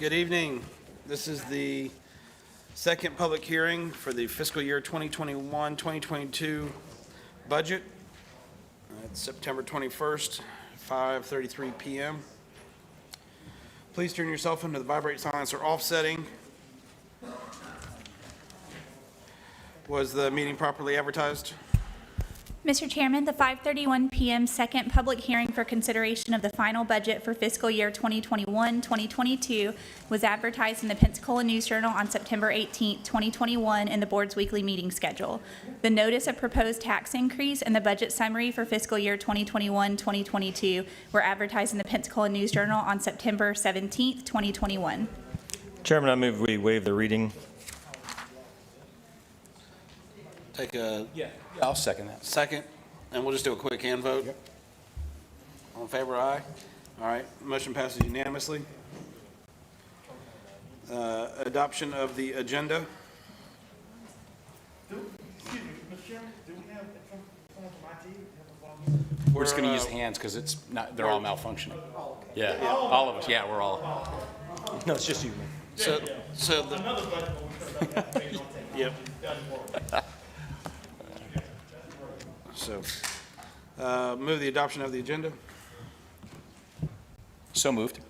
Good evening. This is the second public hearing for the fiscal year 2021-2022 budget. It's September 21st, 5:33 p.m. Please turn yourself into the vibrate, silence, or off setting. Was the meeting properly advertised? Mr. Chairman, the 5:31 p.m. second public hearing for consideration of the final budget for fiscal year 2021-2022 was advertised in the Pensacola News Journal on September 18, 2021 in the board's weekly meeting schedule. The notice of proposed tax increase and the budget summary for fiscal year 2021-2022 were advertised in the Pensacola News Journal on September 17, 2021. Chairman, I move we waive the reading. Take a I'll second that. second, and we'll just do a quick hand vote. Yep. All in favor, aye. All right, motion passes unanimously. Adoption of the agenda. Excuse me, Mr. Chairman, do we have someone from IT? We're just going to use hands because it's not, they're all malfunctioning. Yeah, all of us. Yeah, we're all. No, it's just you. So the, Another budget, but we put it back, yep, down the so, move the adoption of the agenda. So moved.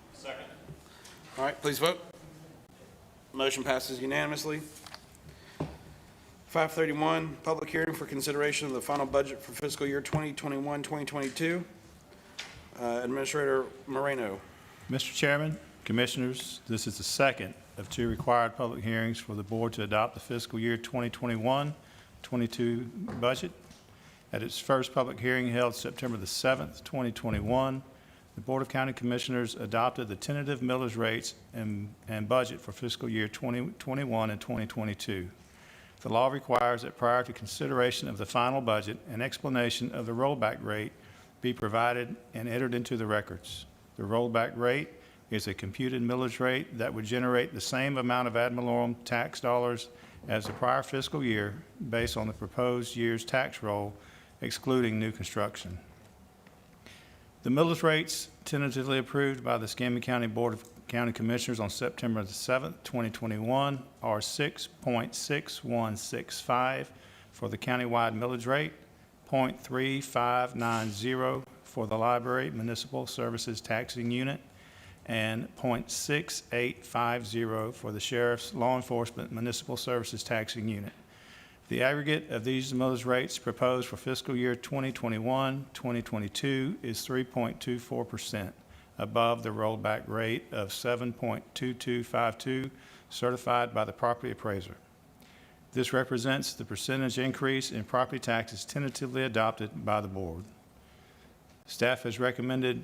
All right, please vote. Motion passes unanimously. 5:31, public hearing for consideration of the final budget for fiscal year 2021-2022. Administrator Moreno. Mr. Chairman, Commissioners, this is the second of two required public hearings for the board to adopt the fiscal year 2021-22 budget. At its first public hearing held September the 7th, 2021, the Board of County Commissioners adopted the tentative millage rates and budget for fiscal year 2021 and 2022. The law requires that prior to consideration of the final budget, an explanation of the rollback rate be provided and entered into the records. The rollback rate is a computed millage rate that would generate the same amount of ad valorem tax dollars as the prior fiscal year based on the proposed year's tax roll, excluding new construction. The millage rates tentatively approved by the Escambia County Board of County Commissioners on September the 7th, 2021 are 6.6165 for the countywide millage rate, 0.3590 for the library municipal services taxing unit, and 0.6850 for the sheriff's law enforcement municipal services taxing unit. The aggregate of these millage rates proposed for fiscal year 2021-2022 is 3.24%, above the rollback rate of 7.2252 certified by the property appraiser. This represents the percentage increase in property taxes tentatively adopted by the board. Staff has recommended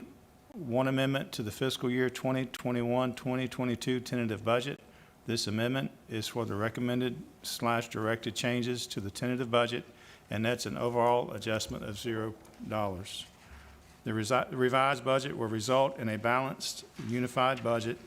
one amendment to the fiscal year 2021-2022 tentative budget. This amendment is for the recommended/directed changes to the tentative budget, and that's an overall adjustment of $0. The revised budget will result in a balanced, unified budget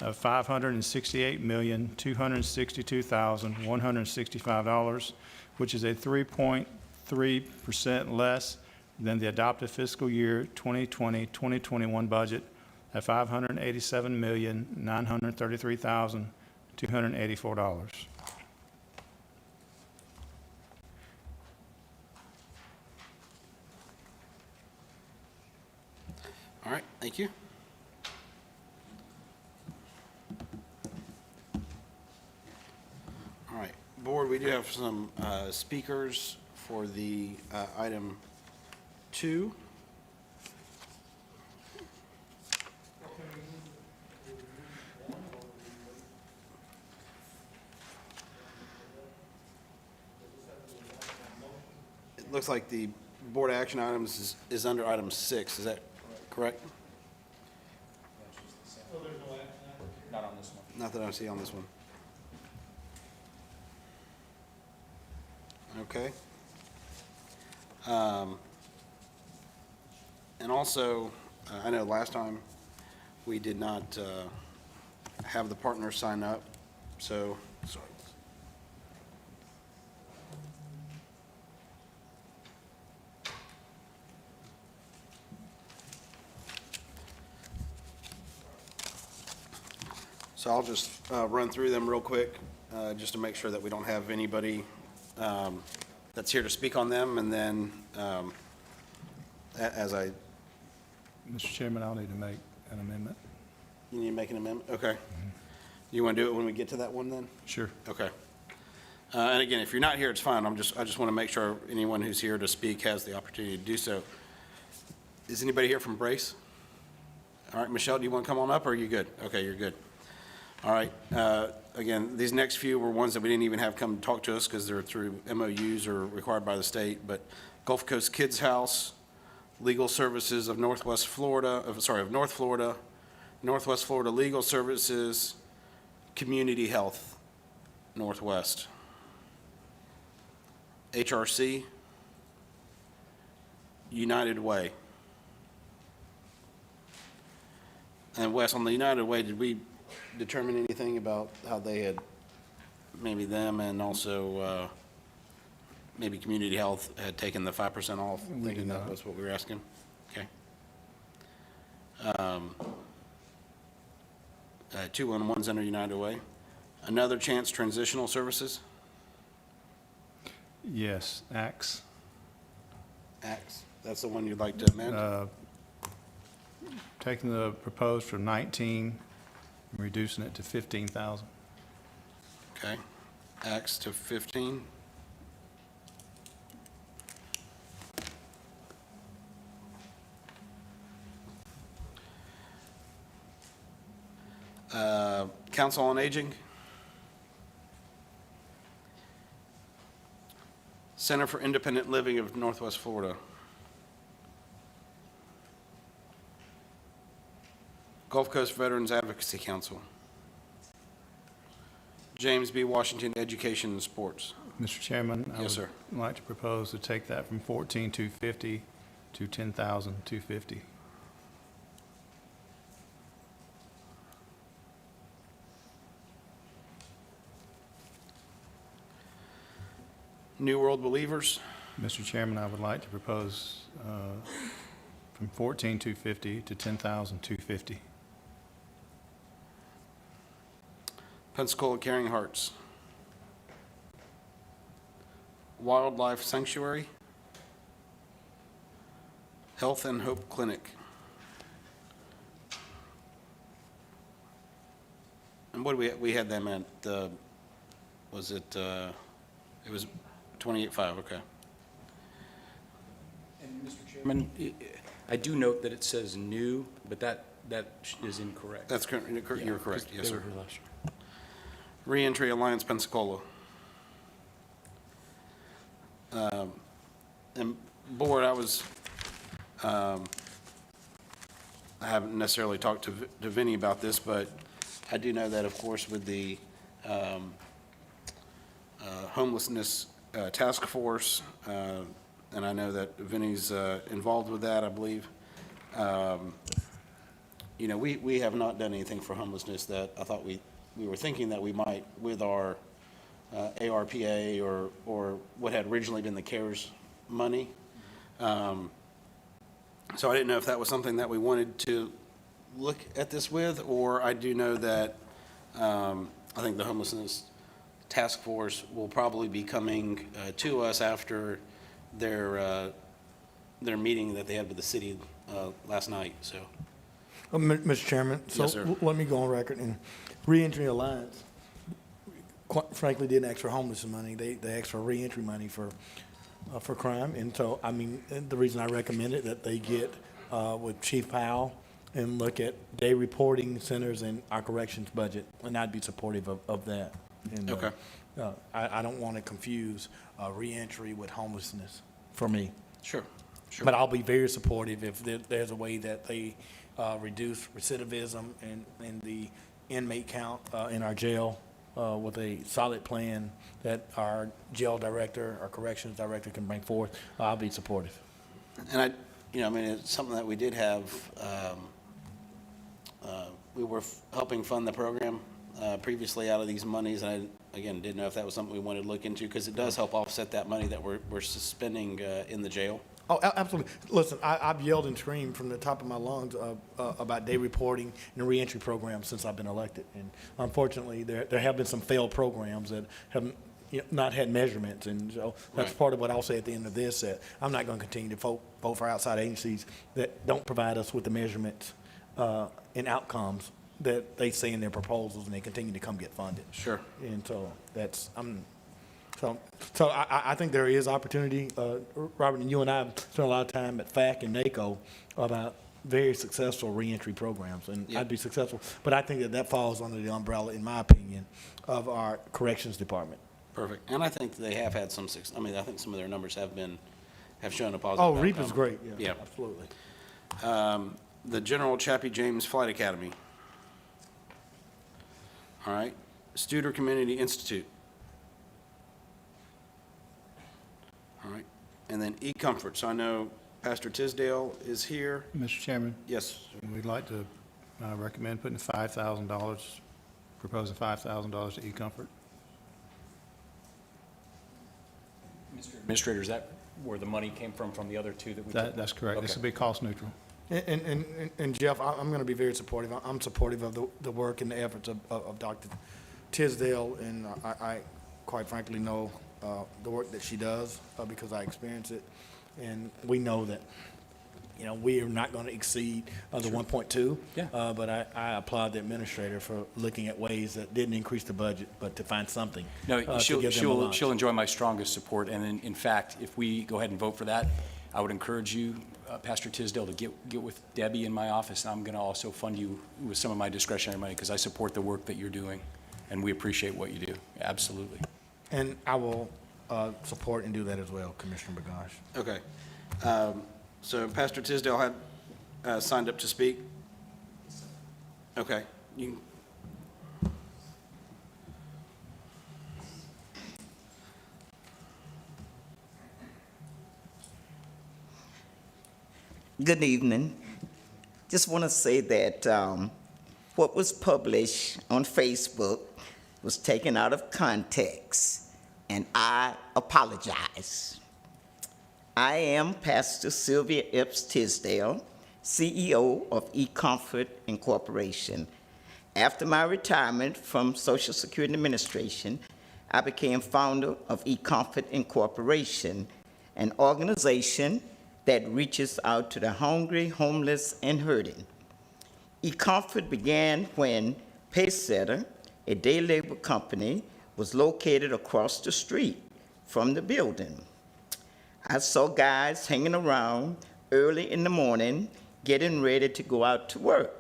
of $568,262,165, which is a 3.3% less than the adopted fiscal year 2020-2021 budget at $587,933,284. All right, thank you. All right, board, we do have some speakers for the item 2. It looks like the board action items is under item 6. Is that correct? Not on this one. Not that I see on this one. Okay. And also, I know last time we did not have the partners sign up, so, sorry. So I'll just run through them real quick, just to make sure that we don't have anybody that's here to speak on them, and then as I, Mr. Chairman, I'll need to make an amendment. you need to make an amendment? Okay. You want to do it when we get to that one then? Sure. Okay. And again, if you're not here, it's fine. I just want to make sure anyone who's here to speak has the opportunity to do so. Is anybody here from Brace? All right, Michelle, do you want to come on up, or are you good? Okay, you're good. All right. Again, these next few were ones that we didn't even have come talk to us because they're through MOUs or required by the state, but Gulf Coast Kids House, Legal Services of North Florida, Northwest Florida Legal Services, Community Health Northwest, HRC, United Way. And Wes, on the United Way, did we determine anything about how they had, maybe them and also maybe Community Health had taken the 5% off? We did Thinking that not. was what we were asking? Okay. 211's under United Way. Another Chance Transitional Services, Yes, AXE. ACTS. That's the one you'd like to amend? Taking the proposed from 19, and reducing it to 15,000. Okay. ACTS to 15. Council on Aging. Center for Independent Living of Northwest Florida. Gulf Coast Veterans Advocacy Council. James B. Washington Education and Sports. Mr. Chairman? Yes, sir. I would like to propose to take that from 14,250 to 10,250. New World Believers. Mr. Chairman, I would like to propose from 14,250 to 10,250. Pensacola Caring Hearts. Wildlife Sanctuary. Health and Hope Clinic. And what do we had them at, was it was 28.5, okay. And Mr. Chairman, I do note that it says new, but that is incorrect. That's correct, you're correct, yes, They sir. were here last year. Reentry Alliance Pensacola. And Board, I haven't necessarily talked to Vinnie about this, but I do know that, of course, with the homelessness task force, and I know that Vinnie's involved with that, I believe. You know, we have not done anything for homelessness that I thought we were thinking that we might with our ARPA or what had originally been the CARES money. So I didn't know if that was something that we wanted to look at this with, or I do know that I think the homelessness task force will probably be coming to us after their meeting that they had with the city last night, so. Mr. Chairman, so Yes, sir. let me go on record. And Reentry Alliance, quite frankly, didn't ask for homeless money. They asked for reentry money for crime. And so, I mean, the reason I recommend it, that they get with Chief Powell and look at day reporting centers and our corrections budget, and I'd be supportive of that. And, Okay. I don't want to confuse reentry with homelessness for me. Sure. But I'll be very supportive if there's a way that they reduce recidivism and the inmate count in our jail with a solid plan that our jail director, our corrections director can bring forth. I'll be supportive. And I mean, it's something that we did have, we were helping fund the program previously out of these monies, and again, didn't know if that was something we wanted to look into, because it does help offset that money that we're suspending in the jail. Oh, absolutely. Listen, I've yelled and screamed from the top of my lungs about day reporting and the reentry program since I've been elected. And unfortunately, there have been some failed programs that have not had measurements. And so that's Right. part of what I'll say at the end of this, that I'm not going to continue to vote for outside agencies that don't provide us with the measurements and outcomes that they say in their proposals, and they continue to come get funded. Sure. And so so I think there is opportunity. Robert, and you and I have spent a lot of time at FAC and NACO about very successful reentry programs, and Yeah. I'd be successful. But I think that falls under the umbrella, in my opinion, of our corrections department. Perfect. And I think they have had some success. I mean, I think some of their numbers have shown a positive Oh, outcome. REAP is great. Yeah. Yeah, absolutely. The General Chappie James Flight Academy. All right. Studer Community Institute. All right. And then eComfort. So I know Pastor Tisdale is here. Mr. Chairman, Yes. we'd like to recommend putting $5,000, proposing $5,000 to eComfort. Mr. Administrator, is that where the money came from the other two that we took? That's correct. This Okay. will be cost neutral. And Jeff, I'm going to be very supportive. I'm supportive of the work and the efforts of Dr. Tisdale, and I quite frankly know the work that she does because I experience it. And we know that, we are not going to exceed the 1.2. Yeah. But I applaud the administrator for looking at ways that didn't increase the budget, but to find something No, to she'll, give them a lunch. she'll enjoy my strongest support, and in fact, if we go ahead and vote for that, I would encourage you, Pastor Tisdale, to get with Debbie in my office, and I'm going to also fund you with some of my discretionary money, because I support the work that you're doing, and we appreciate what you do, absolutely. And I will support and do that as well, Commissioner Bergosh. Okay. So Pastor Tisdale had signed up to speak? Okay. Good evening. Just want to say that what was published on Facebook was taken out of context, and I apologize. I am Pastor Sylvia Epps Tisdale, CEO of eComfort Incorporation. After my retirement from Social Security Administration, I became founder of eComfort Incorporation, an organization that reaches out to the hungry, homeless, and hurting. eComfort began when Paysetter, a day labor company, was located across the street from the building. I saw guys hanging around early in the morning, getting ready to go out to work.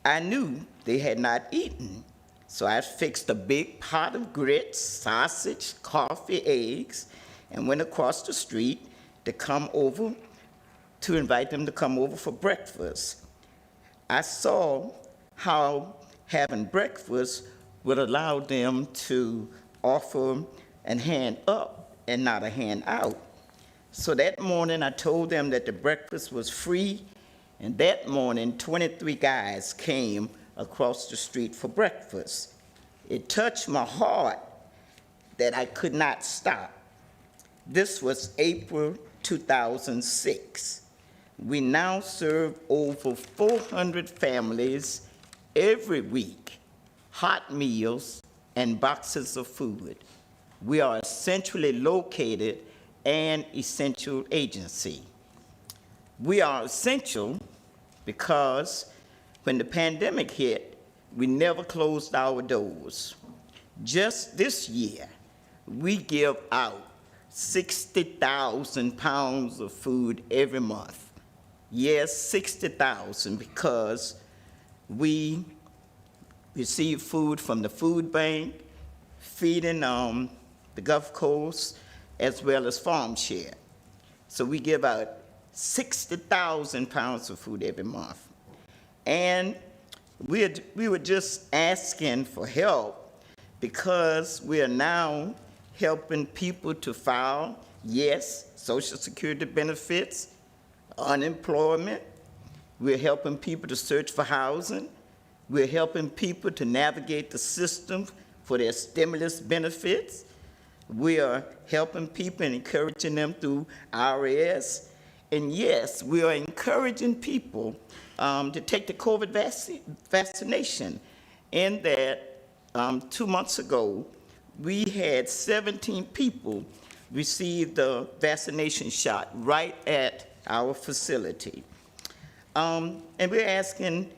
I knew they had not eaten, so I fixed a big pot of grits, sausage, coffee, eggs, and went across the street to invite them to come over for breakfast. I saw how having breakfast would allow them to offer a hand up and not a hand out. So that morning, I told them that the breakfast was free, and that morning, 23 guys came across the street for breakfast. It touched my heart that I could not stop. This was April 2006. We now serve over 400 families every week, hot meals and boxes of food. We are a centrally located and essential agency. We are essential because when the pandemic hit, we never closed our doors. Just this year, we give out 60,000 pounds of food every month. Yes, 60,000, because we receive food from the food bank, feeding the Gulf Coast, as well as Farm Share. So we give out 60,000 pounds of food every month. And we were just asking for help because we are now helping people to file, yes, Social Security benefits, unemployment. We're helping people to search for housing. We're helping people to navigate the system for their stimulus benefits. We are helping people and encouraging them through IRS. And yes, we are encouraging people to take the COVID vaccination. In that, 2 months ago, we had 17 people receive the vaccination shot right at our facility. And we're asking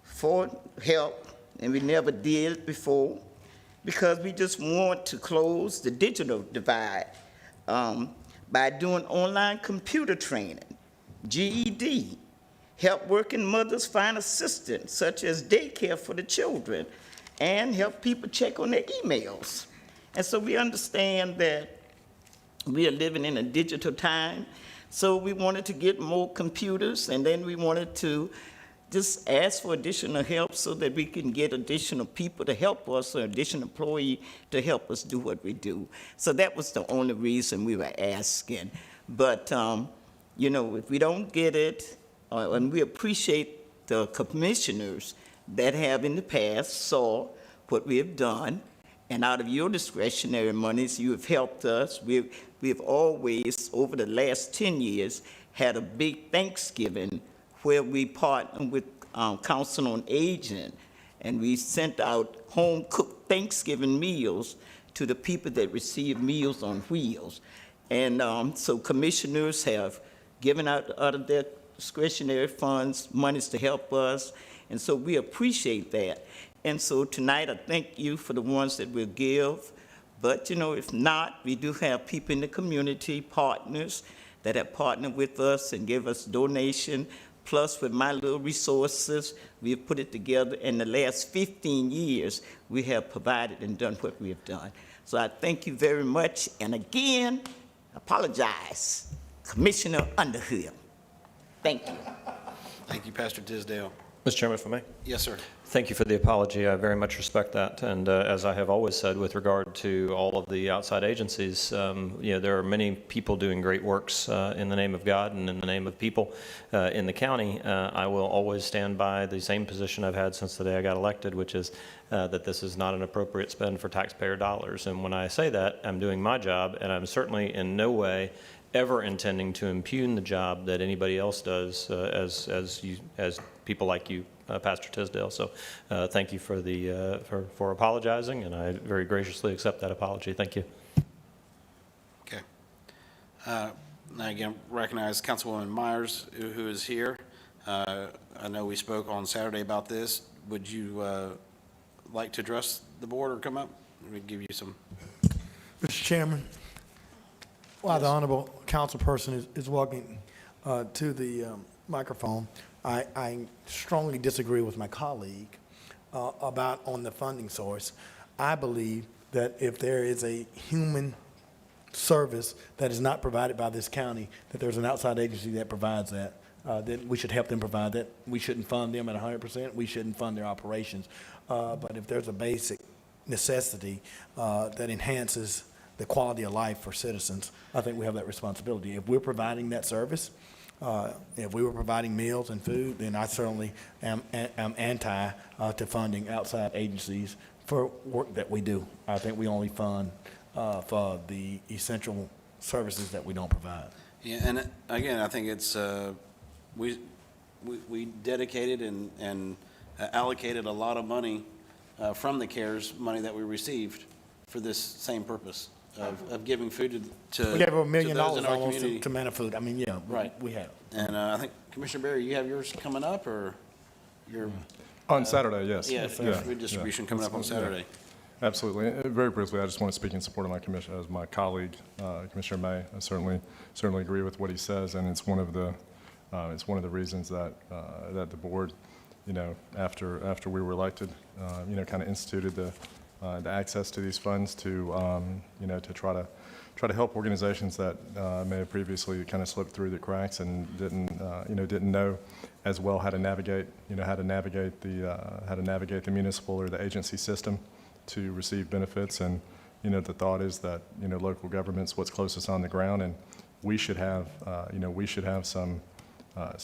for help, and we never did before, because we just want to close the digital divide by doing online computer training, GED, help working mothers find assistance, such as daycare for the children, and help people check on their emails. And so we understand that we are living in a digital time, so we wanted to get more computers, and then we wanted to just ask for additional help so that we can get additional people to help us, or additional employee to help us do what we do. So that was the only reason we were asking. But, you know, if we don't get it, and we appreciate the commissioners that have in the past saw what we have done, and out of your discretionary monies, you have helped us. We have always, over the last 10 years, had a big Thanksgiving where we partnered with Council on Aging, and we sent out home-cooked Thanksgiving meals to the people that receive Meals on Wheels. And so commissioners have given out of their discretionary funds monies to help us, and so we appreciate that. And so tonight, I thank you for the ones that will give, but you know, if not, we do have people in the community, partners, that have partnered with us and give us donation. Plus, with my little resources, we have put it together. In the last 15 years, we have provided and done what we have done. So I thank you very much. And again, apologize, Commissioner Underhill. Thank you. Thank you, Pastor Tisdale. Mr. Chairman, if I may. Yes, sir. Thank you for the apology. I very much respect that. And as I have always said, with regard to all of the outside agencies, you know, there are many people doing great works in the name of God and in the name of people in the county. I will always stand by the same position I've had since the day I got elected, which is that this is not an appropriate spend for taxpayer dollars. And when I say that, I'm doing my job, and I'm certainly in no way ever intending to impugn the job that anybody else does as people like you, Pastor Tisdale. So thank you for the for apologizing, and I very graciously accept that apology. Thank you. Okay. Now again, recognize Councilwoman Myers, who is here. I know we spoke on Saturday about this. Would you like to address the board or come up? Let me give you some. Mr. Chairman, while the honorable council person is walking to the microphone, I strongly disagree with my colleague about on the funding source. I believe that if there is a human service that is not provided by this county, that there's an outside agency that provides that, then we should help them provide that. We shouldn't fund them at 100%. We shouldn't fund their operations. But if there's a basic necessity that enhances the quality of life for citizens, I think we have that responsibility. If we're providing that service, if we were providing meals and food, then I certainly am anti to funding outside agencies for work that we do. I think we only fund for the essential services that we don't provide. Yeah, and again, I think it's, we dedicated and allocated a lot of money from the CARES money that we received for this same purpose of giving food to We gave over $1 million those in our almost community. to Manifood. I mean, yeah, Right. we have. And I think, Commissioner Berry, you have yours coming up, or your, On Saturday, yes. yeah, food distribution coming up on Saturday? Absolutely. Very briefly, I just want to speak in support of my commission, as my colleague, Commissioner May. I certainly agree with what he says, and it's one of the reasons that that the board, you know, after we were elected, you know, kind of instituted the access to these funds to, you know, to try to help organizations that may have previously kind of slipped through the cracks and didn't know as well how to navigate the municipal or the agency system to receive benefits. And you know, the thought is that, you know, local government's what's closest on the ground, and we should have some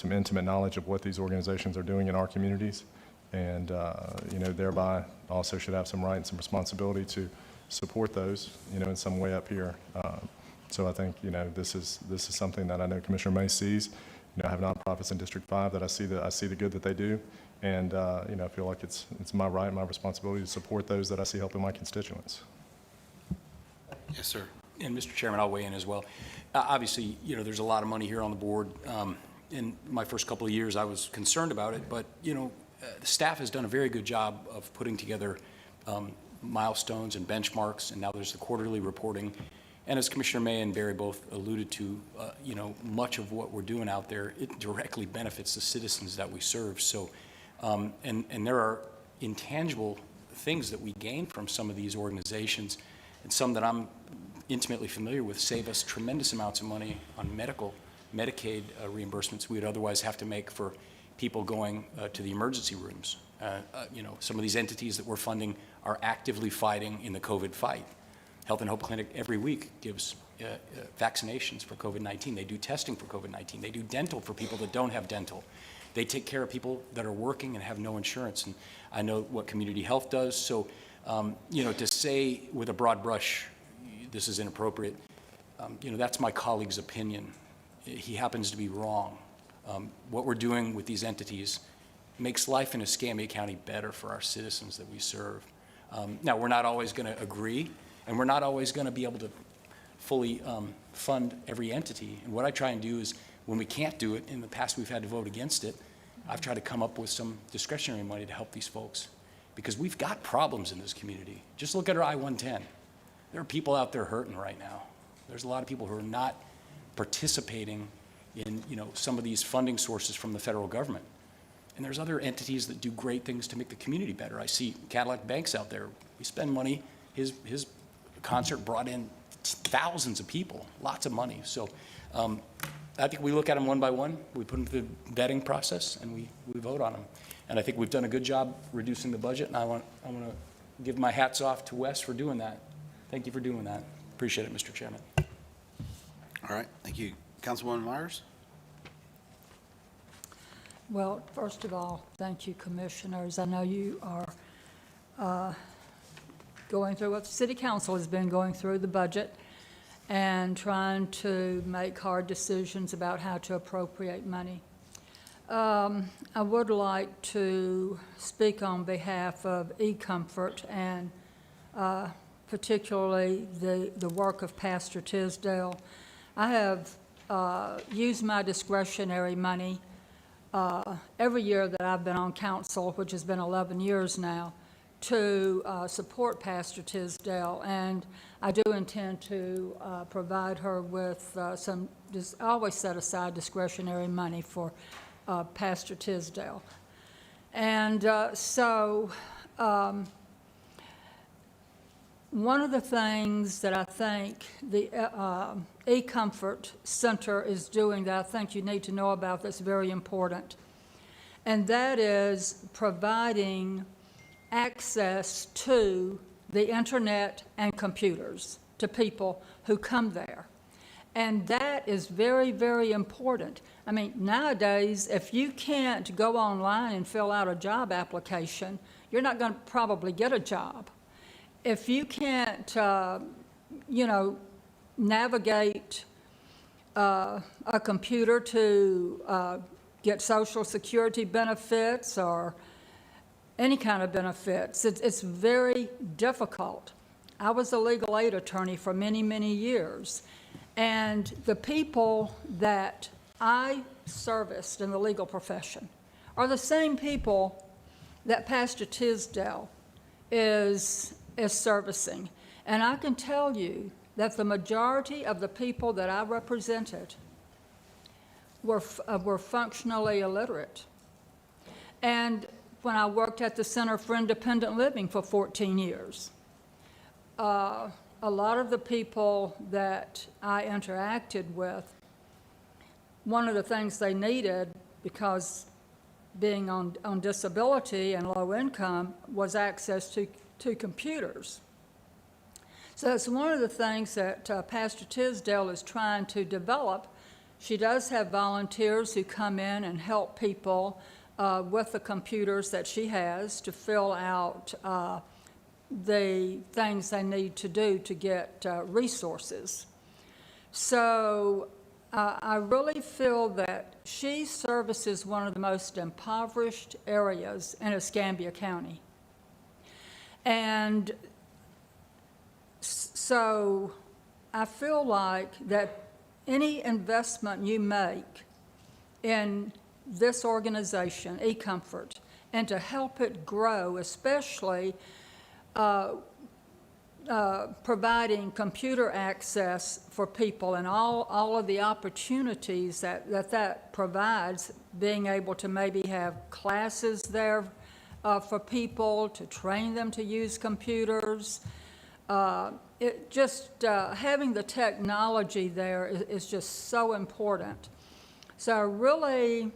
intimate knowledge of what these organizations are doing in our communities, and you know, thereby also should have some right and some responsibility to support those, in some way up here. So I think, this is something that I know Commissioner May sees. I have nonprofits in District 5 that I see the good that they do, and I feel like it's my right and my responsibility to support those that I see helping my constituents. Yes, sir. And Mr. Chairman, I'll weigh in as well. Obviously, there's a lot of money here on the board. In my first couple of years, I was concerned about it, but, the staff has done a very good job of putting together milestones and benchmarks, and now there's the quarterly reporting. And as Commissioner May and Barry both alluded to, much of what we're doing out there, it directly benefits the citizens that we serve. So, and there are intangible things that we gain from some of these organizations, and some that I'm intimately familiar with save us tremendous amounts of money on Medicaid reimbursements we would otherwise have to make for people going to the emergency rooms. Some of these entities that we're funding are actively fighting in the COVID fight. Health and Hope Clinic every week gives vaccinations for COVID-19. They do testing for COVID-19. They do dental for people that don't have dental. They take care of people that are working and have no insurance. And I know what Community Health does. So, to say with a broad brush, this is inappropriate, that's my colleague's opinion. He happens to be wrong. What we're doing with these entities makes life in Escambia County better for our citizens that we serve. Now, we're not always going to agree, and we're not always going to be able to fully fund every entity. And what I try and do is, when we can't do it, in the past we've had to vote against it, I've tried to come up with some discretionary money to help these folks. Because we've got problems in this community. Just look at our I-110. There are people out there hurting right now. There's a lot of people who are not participating in, some of these funding sources from the federal government. And there's other entities that do great things to make the community better. I see Cadillac Banks out there. We spend money. His concert brought in thousands of people, lots of money. So I think we look at them one by one. We put them through the vetting process, and we vote on them. And I think we've done a good job reducing the budget, and I want to give my hats off to Wes for doing that. Thank you for doing that. Appreciate it, Mr. Chairman. All right, thank you. Councilwoman Myers? Well, first of all, thank you, commissioners. I know you are going through what the city council has been going through, the budget, and trying to make hard decisions about how to appropriate money. I would like to speak on behalf of eComfort and particularly the work of Pastor Tisdale. I have used my discretionary money every year that I've been on council, which has been 11 years now, to support Pastor Tisdale, and I do intend to provide her with I always set aside discretionary money for Pastor Tisdale. And one of the things that I think the eComfort Center is doing that I think you need to know about that's very important, and that is providing access to the internet and computers to people who come there. And that is very, very important. I mean, nowadays, if you can't go online and fill out a job application, you're not going to probably get a job. If you can't, navigate a computer to get Social Security benefits or any kind of benefits, it's very difficult. I was a legal aid attorney for many, many years, and the people that I serviced in the legal profession are the same people that Pastor Tisdale is servicing. And I can tell you that the majority of the people that I represented were functionally illiterate. And when I worked at the Center for Independent Living for 14 years, a lot of the people that I interacted with, one of the things they needed, because being on disability and low income, was access to computers. So it's one of the things that Pastor Tisdale is trying to develop. She does have volunteers who come in and help people with the computers that she has to fill out the things they need to do to get resources. So I really feel that she services one of the most impoverished areas in Escambia County. And so I feel like that any investment you make in this organization, eComfort, and to help it grow, especially providing computer access for people and all of the opportunities that provides, being able to maybe have classes there for people, to train them to use computers. Having the technology there is just so important. So I really,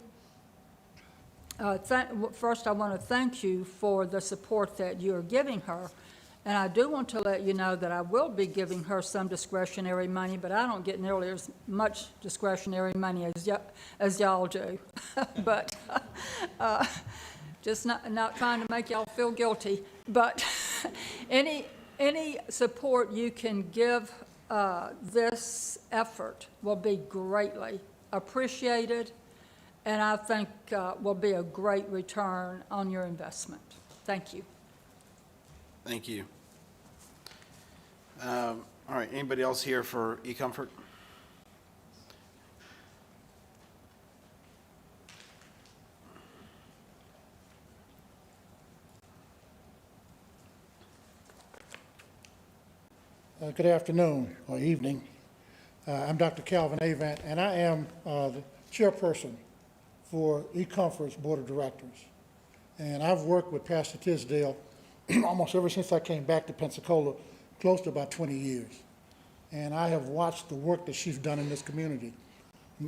first I want to thank you for the support that you're giving her. And I do want to let you know that I will be giving her some discretionary money, but I don't get nearly as much discretionary money as y'all do. But just not trying to make y'all feel guilty. But any support you can give this effort will be greatly appreciated, and I think will be a great return on your investment. Thank you. Thank you. All right, anybody else here for eComfort? Good afternoon or evening. I'm Dr. Calvin Avant, and I am the chairperson for eComfort's Board of Directors. And I've worked with Pastor Tisdale almost ever since I came back to Pensacola, close to about 20 years. And I have watched the work that she's done in this community.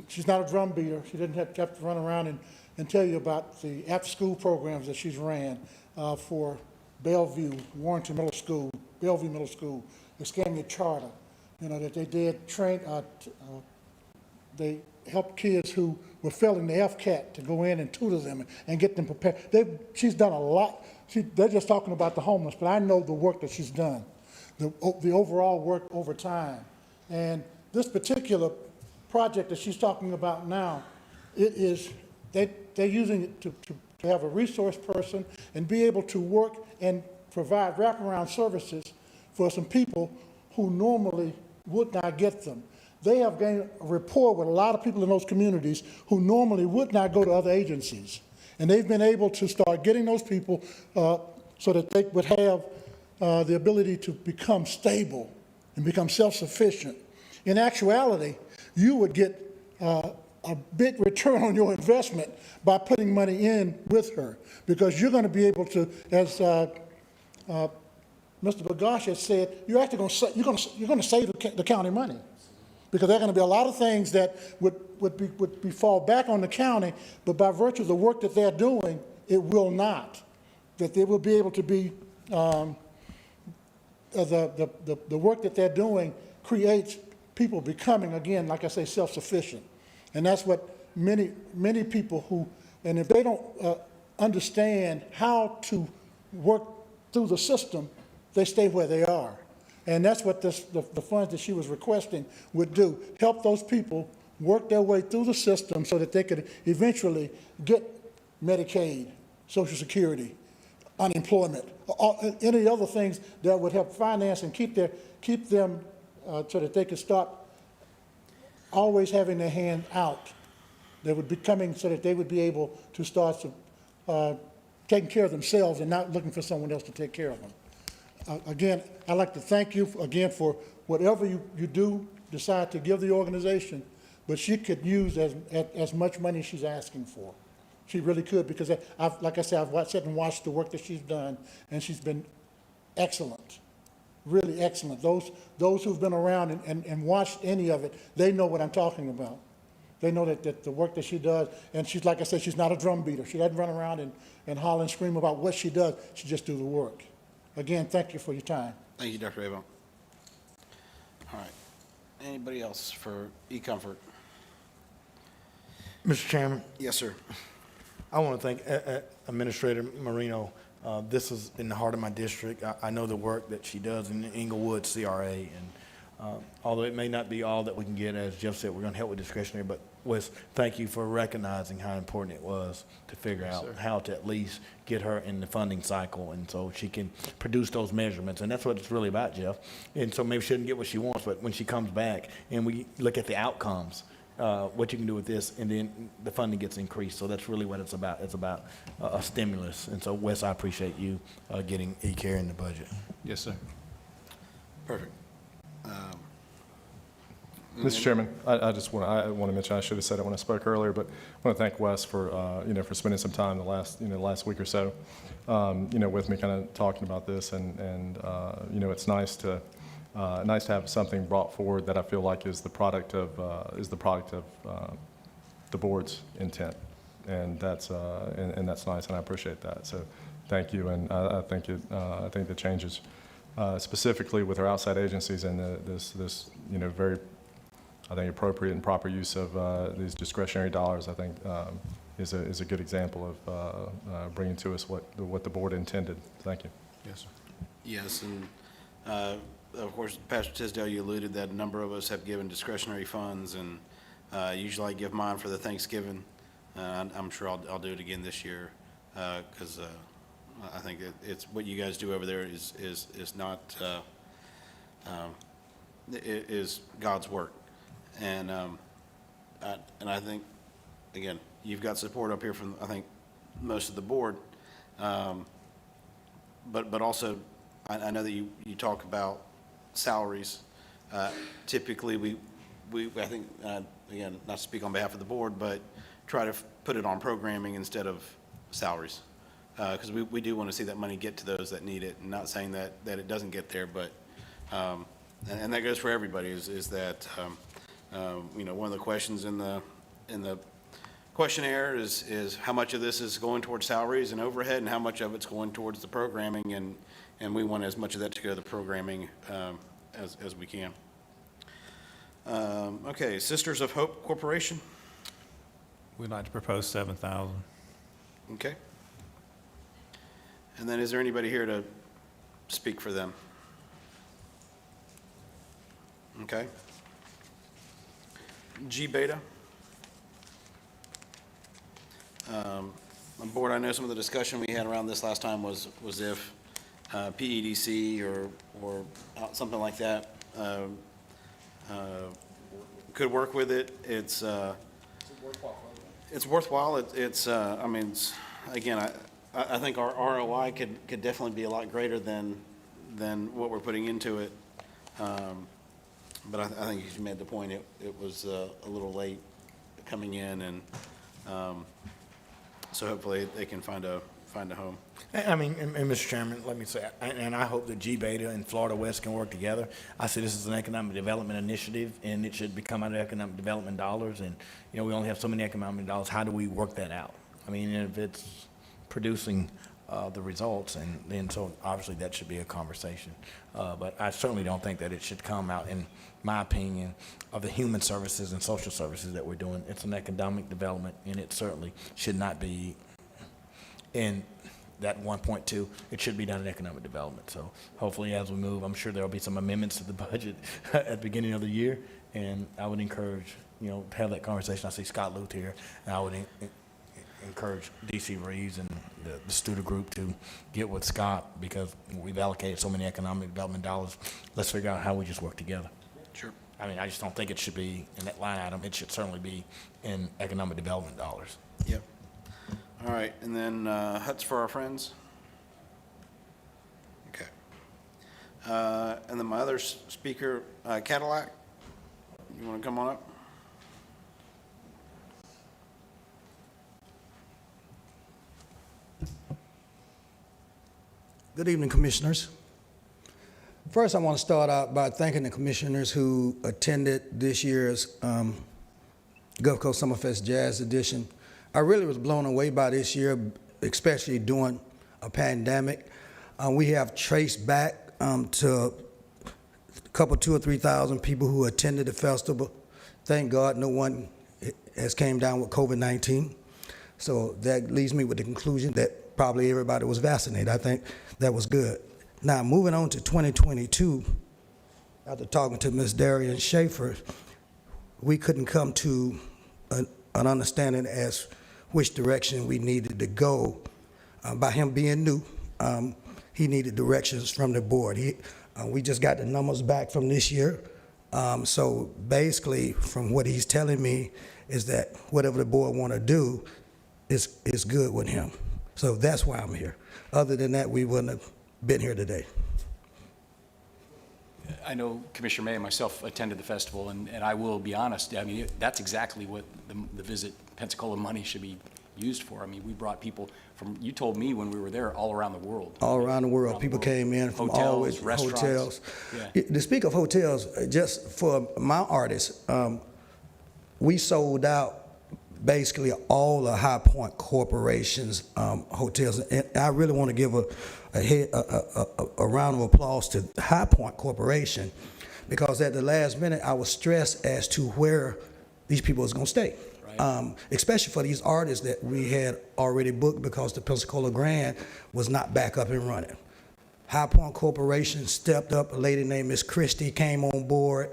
She's not a drum beater. She didn't have to run around and tell you about the after-school programs that she's ran for Bellevue, Warrenton Middle School, Bellevue Middle School, Escambia Charter, that they did train, they helped kids who were failing the FCAT to go in and tutor them and get them prepared. She's done a lot. They're just talking about the homeless, but I know the work that she's done, the overall work over time. And this particular project that she's talking about now, they're using it to have a resource person and be able to work and provide wraparound services for some people who normally would not get them. They have gained a rapport with a lot of people in those communities who normally would not go to other agencies. And they've been able to start getting those people so that they would have the ability to become stable and become self-sufficient. In actuality, you would get a big return on your investment by putting money in with her, because you're going to be able to, as Mr. Bagash has said, you're actually going to save the county money, because there are going to be a lot of things that would fall back on the county, but by virtue of the work that they're doing, it will not. That they will be able to be, the work that they're doing creates people becoming, again, like I say, self-sufficient. And that's what many people who, and if they don't understand how to work through the system, they stay where they are. And that's what the funds that she was requesting would do, help those people work their way through the system so that they could eventually get Medicaid, Social Security, unemployment, any other things that would help finance and keep them so that they could start always having their hand out. They would be coming so that they would be able to start taking care of themselves and not looking for someone else to take care of them. Again, I'd like to thank you again for whatever you decide to give the organization, but she could use as much money as she's asking for. She really could, because like I said, I've sat and watched the work that she's done, and she's been excellent, really excellent. Those who've been around and watched any of it, they know what I'm talking about. They know that the work that she does, and she's, like I said, she's not a drum beater. She doesn't run around and holler and scream about what she does. She just do the work. Again, thank you for your time. Thank you, Dr. Avant. All right. Anybody else for eComfort? Mr. Chairman, Yes, sir. I want to thank Administrator Marino. This is in the heart of my district. I know the work that she does in Inglewood CRA, and although it may not be all that we can get, as Jeff said, we're going to help with discretionary, but Wes, thank you for recognizing how important it was to figure out how to at least get her in the funding cycle, and so she can produce those measurements, and that's what it's really about, Jeff. And so maybe she didn't get what she wants, but when she comes back and we look at the outcomes, what you can do with this, and then the funding gets increased. So that's really what it's about. It's about a stimulus. And so, Wes, I appreciate you getting E-Care in the budget. Yes, sir. Perfect. Mr. Chairman, I want to mention, I should have said it when I spoke earlier, but I want to thank Wes for, for spending some time the last week or so, with me kind of talking about this, and it's nice to have something brought forward that I feel like is the product of the board's intent, and that's nice, and I appreciate that. So, thank you, and I think the changes, specifically with our outside agencies and this very, I think, appropriate and proper use of these discretionary dollars, I think, is a good example of bringing to us what the board intended. Thank you. Yes, sir. Yes, and of course, Pastor Tisdale, you alluded that a number of us have given discretionary funds, and usually I give mine for the Thanksgiving. I'm sure I'll do it again this year, because I think it's what you guys do over there is not is God's work, and I think, again, you've got support up here from, I think, most of the board, but also I know that you talk about salaries. Typically, we I think, again, not to speak on behalf of the board, but try to put it on programming instead of salaries, because we do want to see that money get to those that need it, and not saying that it doesn't get there, but and that goes for everybody, is that one of the questions in the questionnaire is how much of this is going towards salaries and overhead, and how much of it's going towards the programming, and we want as much of that to go to the programming as we can. Okay, Sisters of Hope Corporation. We'd like to propose 7,000. Okay. And then is there anybody here to speak for them? Okay. G Beta. On board, I know some of the discussion we had around this last time was if PEDC or something like that could work with it. It's worthwhile. I mean, again, I think our ROI could definitely be a lot greater than what we're putting into it. But I think you made the point. It was a little late coming in, and so hopefully they can find a home. I mean, and Mr. Chairman, let me say, and I hope that G Beta and Florida West can work together. I see this as an economic development initiative, and it should become out of economic development dollars. And, we only have so many economic dollars. How do we work that out? I mean, if it's producing the results, and then so obviously that should be a conversation. But I certainly don't think that it should come out, in my opinion, of the human services and social services that we're doing. It's an economic development, and it certainly should not be in that 1.2. It should be done in economic development. So hopefully as we move, I'm sure there'll be some amendments to the budget at the beginning of the year, and I would encourage, to have that conversation. I see Scott Luth here, and I would encourage DC Reeves and the Studer Group to get with Scott, because we've allocated so many economic development dollars. Let's figure out how we just work together. Sure. I mean, I just don't think it should be in that line item. It should certainly be in economic development dollars. Yep. All right, and then Huts for Our Friends. Okay. And then my other speaker, Cadillac, you want to come on up? Good evening, Commissioners. First, I want to start out by thanking the Commissioners who attended this year's Gulf Coast Summerfest Jazz Edition. I really was blown away by this year, especially during a pandemic. We have traced back to a couple, 2,000 or 3,000 people who attended the festival. Thank God no one has came down with COVID-19. So that leaves me with the conclusion that probably everybody was vaccinated. I think that was good. Now, moving on to 2022, after talking to Ms. Darian Schaefer, we couldn't come to an understanding as which direction we needed to go. By him being new, he needed directions from the board. We just got the numbers back from this year. So basically, from what he's telling me, is that whatever the board want to do is good with him. So that's why I'm here. Other than that, we wouldn't have been here today. I know Commissioner May and myself attended the festival, and I will be honest, I mean, that's exactly what the Visit Pensacola money should be used for. I mean, we brought people from, you told me when we were there, all around the world. All around the world. People came in from all Hotels, restaurants. hotels. Yeah. To speak of hotels, just for my artists, we sold out basically all the High Point Corporation's hotels. And I really want to give a round of applause to High Point Corporation, because at the last minute, I was stressed as to where these people was going to stay. Especially for these artists that we had already booked, because the Pensacola Grand was not back up and running. High Point Corporation stepped up. A lady named Miss Christie came on board.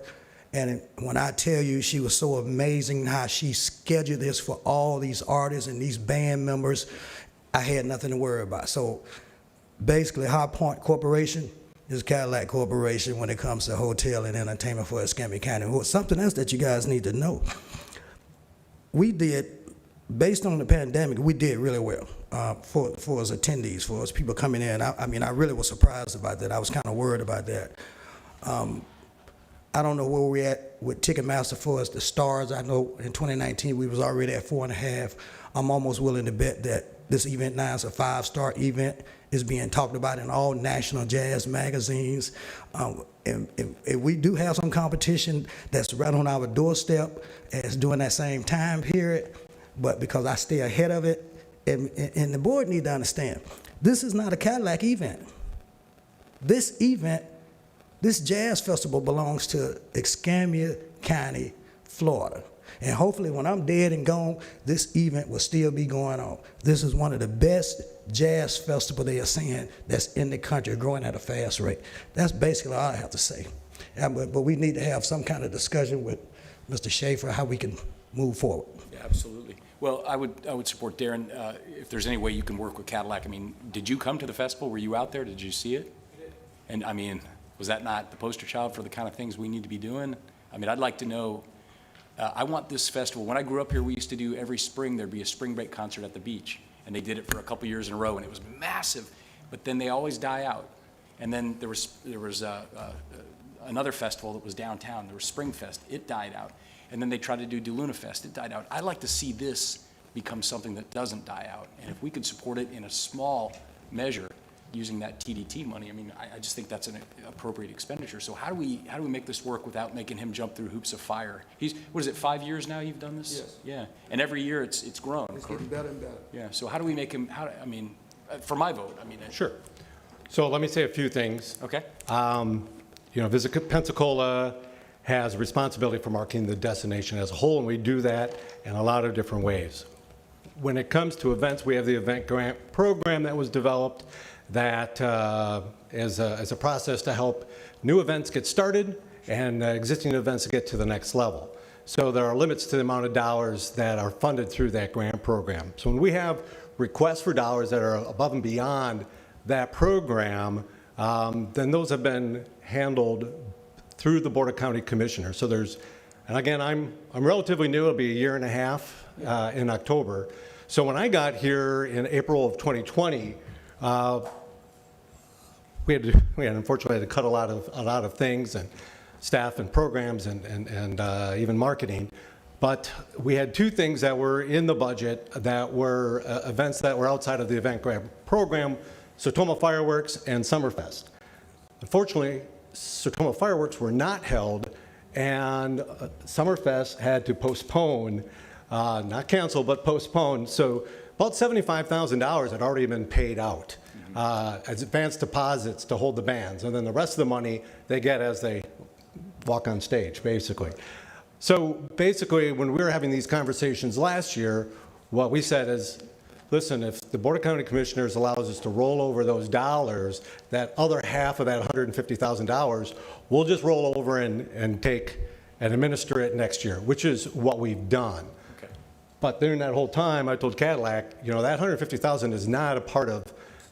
And when I tell you, she was so amazing how she scheduled this for all these artists and these band members, I had nothing to worry about. So basically, High Point Corporation is Cadillac Corporation when it comes to hotel and entertainment for Escambia County. Well, something else that you guys need to know. We did, based on the pandemic, we did really well for us attendees, for us people coming in. I mean, I really was surprised about that. I was kind of worried about that. I don't know where we're at with Ticketmaster for us, the stars. I know in 2019 we was already at 4.5. I'm almost willing to bet that this event now is a 5-star event. Is being talked about in all national jazz magazines. And we do have some competition that's right on our doorstep as during that same time period, but because I stay ahead of it, and the board need to understand, this is not a Cadillac event. This event, this jazz festival belongs to Escambia County, Florida. And hopefully when I'm dead and gone, this event will still be going on. This is one of the best jazz festivals they are seeing that's in the country, growing at a fast rate. That's basically all I have to say. But we need to have some kind of discussion with Mr. Schaefer how we can move forward. Yeah, absolutely. Well, I would support Darren, if there's any way you can work with Cadillac. I mean, did you come to the festival? Were you out there? Did you see it? And I mean, was that not the poster child for the kind of things we need to be doing? I mean, I'd like to know, I want this festival. When I grew up here, we used to do every spring, there'd be a spring break concert at the beach. And they did it for a couple years in a row, and it was massive. But then they always die out. And then there was another festival that was downtown. There was Spring Fest. It died out. And then they tried to do DeLuna Fest. It died out. I'd like to see this become something that doesn't die out. And if we could support it in a small measure using that TDT money, I mean, I just think that's an appropriate expenditure. So how do we make this work without making him jump through hoops of fire? He's, what is it, 5 years now you've done this? Yes. Yeah. And every year it's grown. It's getting better and better. Yeah, so how do we make him, I mean, for my vote, I mean. Sure. So let me say a few things. Okay. You know, Visit Pensacola has responsibility for marketing the destination as a whole, and we do that in a lot of different ways. When it comes to events, we have the event grant program that was developed that is a process to help new events get started and existing events get to the next level. So there are limits to the amount of dollars that are funded through that grant program. So when we have requests for dollars that are above and beyond that program, then those have been handled through the Board of County Commissioners. So there's, and again, I'm relatively new. It'll be a year and a half in October. So when I got here in April of 2020, we unfortunately had to cut a lot of things, and staff and programs and even marketing. But we had two things that were in the budget that were events that were outside of the event grant program: Sertoma Fireworks and Summerfest. Unfortunately, Sertoma Fireworks were not held, and Summerfest had to postpone, not cancel, but postpone. So about $75,000 had already been paid out as advance deposits to hold the bands, and then the rest of the money they get as they walk on stage, basically. So basically, when we were having these conversations last year, what we said is, listen, if the Board of County Commissioners allows us to roll over those dollars, that other half of that $150,000, we'll just roll over and take and administer it next year, which is what we've done. Okay. But during that whole time, I told Cadillac, you know, that $150,000 is not a part of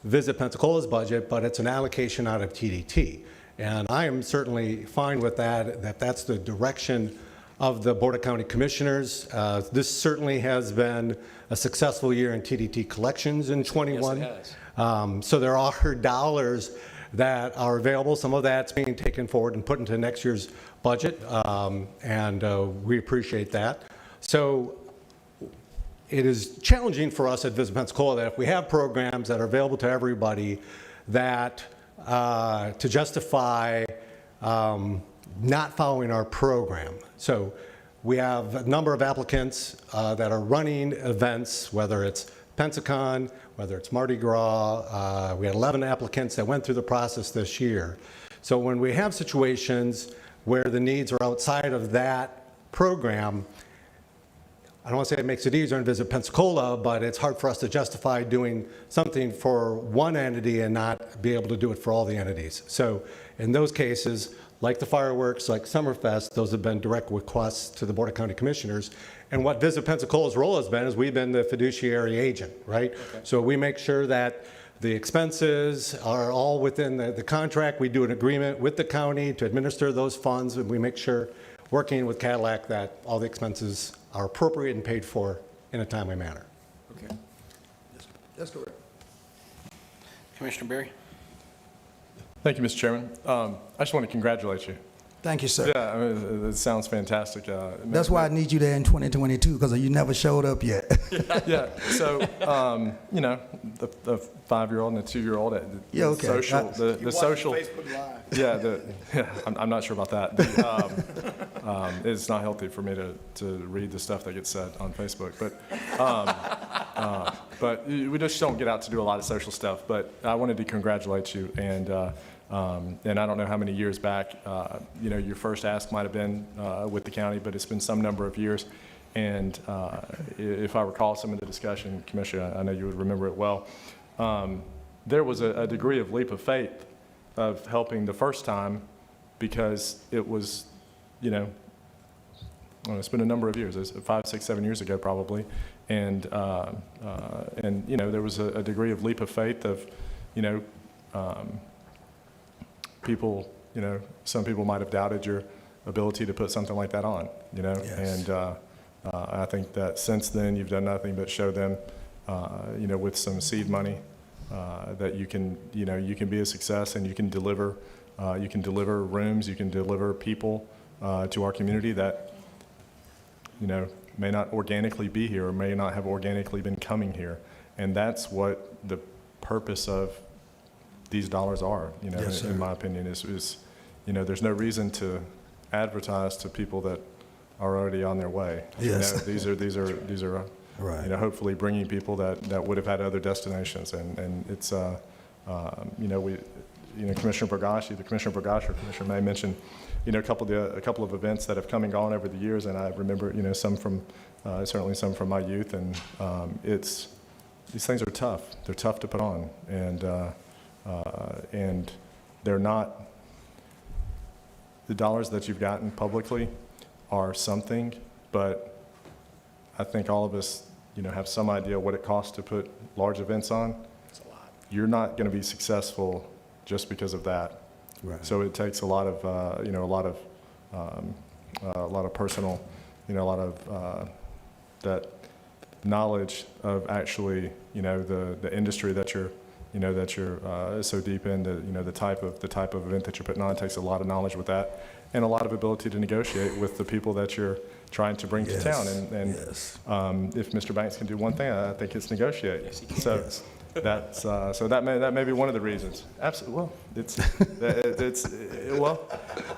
Visit Pensacola's budget, but it's an allocation out of TDT. And I am certainly fine with that, that's the direction of the Board of County Commissioners. This certainly has been a successful year in TDT collections in 21. Yes, it has. So there are dollars that are available. Some of that's being taken forward and put into next year's budget, and we appreciate that. So it is challenging for us at Visit Pensacola that if we have programs that are available to everybody, that to justify not following our program. So we have a number of applicants that are running events, whether it's Pensacon, whether it's Mardi Gras. We had 11 applicants that went through the process this year. So when we have situations where the needs are outside of that program, I don't want to say it makes it easier in Visit Pensacola, but it's hard for us to justify doing something for one entity and not be able to do it for all the entities. So in those cases, like the fireworks, like Summerfest, those have been direct requests to the Board of County Commissioners. And what Visit Pensacola's role has been is we've been the fiduciary agent, right? Okay. So we make sure that the expenses are all within the contract. We do an agreement with the county to administer those funds, and we make sure, working with Cadillac, that all the expenses are appropriate and paid for in a timely manner. Okay. That's correct. Commissioner Berry? Thank you, Mr. Chairman. I just want to congratulate you. Thank you, sir. Yeah, I mean, it sounds fantastic. That's why I need you there in 2022, because you never showed up yet. Yeah, so, you know, the 5-year-old and the 2-year-old, Yeah, okay. the social, Facebook Live. yeah, I'm not sure about that. It's not healthy for me to read the stuff that gets said on Facebook, but we just don't get out to do a lot of social stuff. But I wanted to congratulate you, and I don't know how many years back, you know, your first ask might have been with the county, but it's been some number of years. And if I recall some of the discussion, Commissioner, I know you would remember it well, there was a degree of leap of faith of helping the first time because it was, you know, well, it's been a number of years. It's 5, 6, 7 years ago probably. And you know, there was a degree of leap of faith of, you know, people, you know, some people might have doubted your ability to put something like that on, you know. Yes. And I think that since then you've done nothing but show them, you know, with some seed money, that you can, you know, you can be a success and you can deliver rooms, you can deliver people to our community that, you know, may not organically be here or may not have organically been coming here. And that's what the purpose of these dollars are, you know, yes, in my opinion, is, you know, there's no reason to advertise to people that are already on their way. Yes. You know, these are right. You know, hopefully bringing people that would have had other destinations. And it's, you know, Commissioner Burgash, either Commissioner Burgash or Commissioner May mentioned, you know, a couple of events that have come and gone over the years. And I remember, you know, some from, certainly some from my youth. And these things are tough. They're tough to put on. And they're not, the dollars that you've gotten publicly are something, but I think all of us, you know, have some idea what it costs to put large events on. It's a lot. You're not going to be successful just because of that. Right. So it takes a lot of, you know, a lot of personal, you know, a lot of that knowledge of actually, you know, the industry that you're, you know, that you're so deep in, you know, the type of event that you're putting on. It takes a lot of knowledge with that, and a lot of ability to negotiate with the people that you're trying to bring to town. And yes. If Mr. Banks can do one thing, I think it's negotiate. Yes, he can. So yes. That's so that may be one of the reasons. Absolutely. Well, it's well,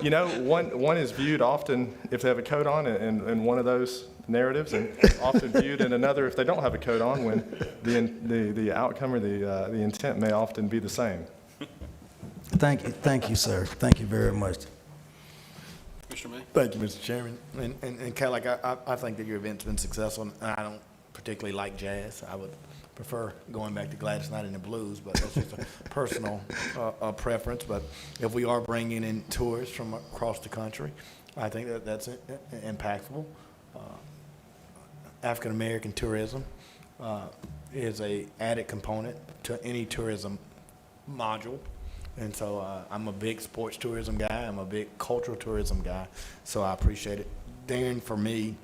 you know, one is viewed often if they have a coat on in one of those narratives, and often viewed in another if they don't have a coat on, when the outcome or the intent may often be the same. Thank you, sir. Thank you very much. Commissioner May? Thank you, Mr. Chairman. And Cadillac, I think that your event's been successful, and I don't particularly like jazz. I would prefer going back to Gladys Knight and the Blues, but that's just a personal preference. But if we are bringing in tourists from across the country, I think that that's impactful. African-American tourism is a added component to any tourism module. And so I'm a big sports tourism guy. I'm a big cultural tourism guy. So I appreciate it. Darren, for me,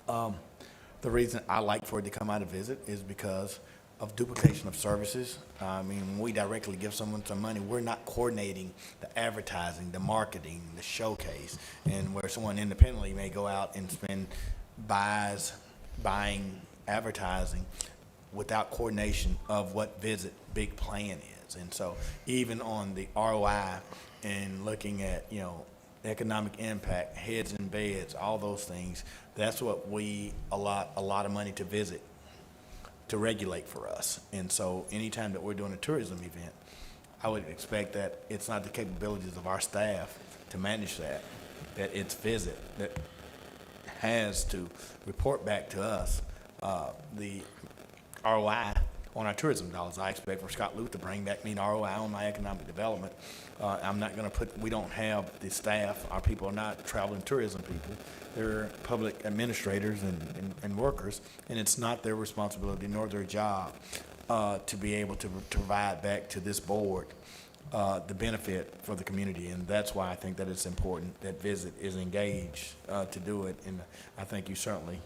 the reason I like for it to come out of visit is because of duplication of services. I mean, when we directly give someone some money, we're not coordinating the advertising, the marketing, the showcase, and where someone independently may go out and spend buying advertising without coordination of what Visit big plan is. And so even on the ROI and looking at, economic impact, heads and beds, all those things, that's what we allot a lot of money to Visit to regulate for us. And so anytime that we're doing a tourism event, I would expect that it's not the capabilities of our staff to manage that it's Visit that has to report back to us the ROI on our tourism dollars. I expect for Scott Luth to bring back me an ROI on my economic development. I'm not going to we don't have the staff. Our people are not traveling tourism people. They're public administrators and workers, and it's not their responsibility nor their job to be able to provide back to this board the benefit for the community. And that's why I think that it's important that Visit is engaged to do it. And I think you certainly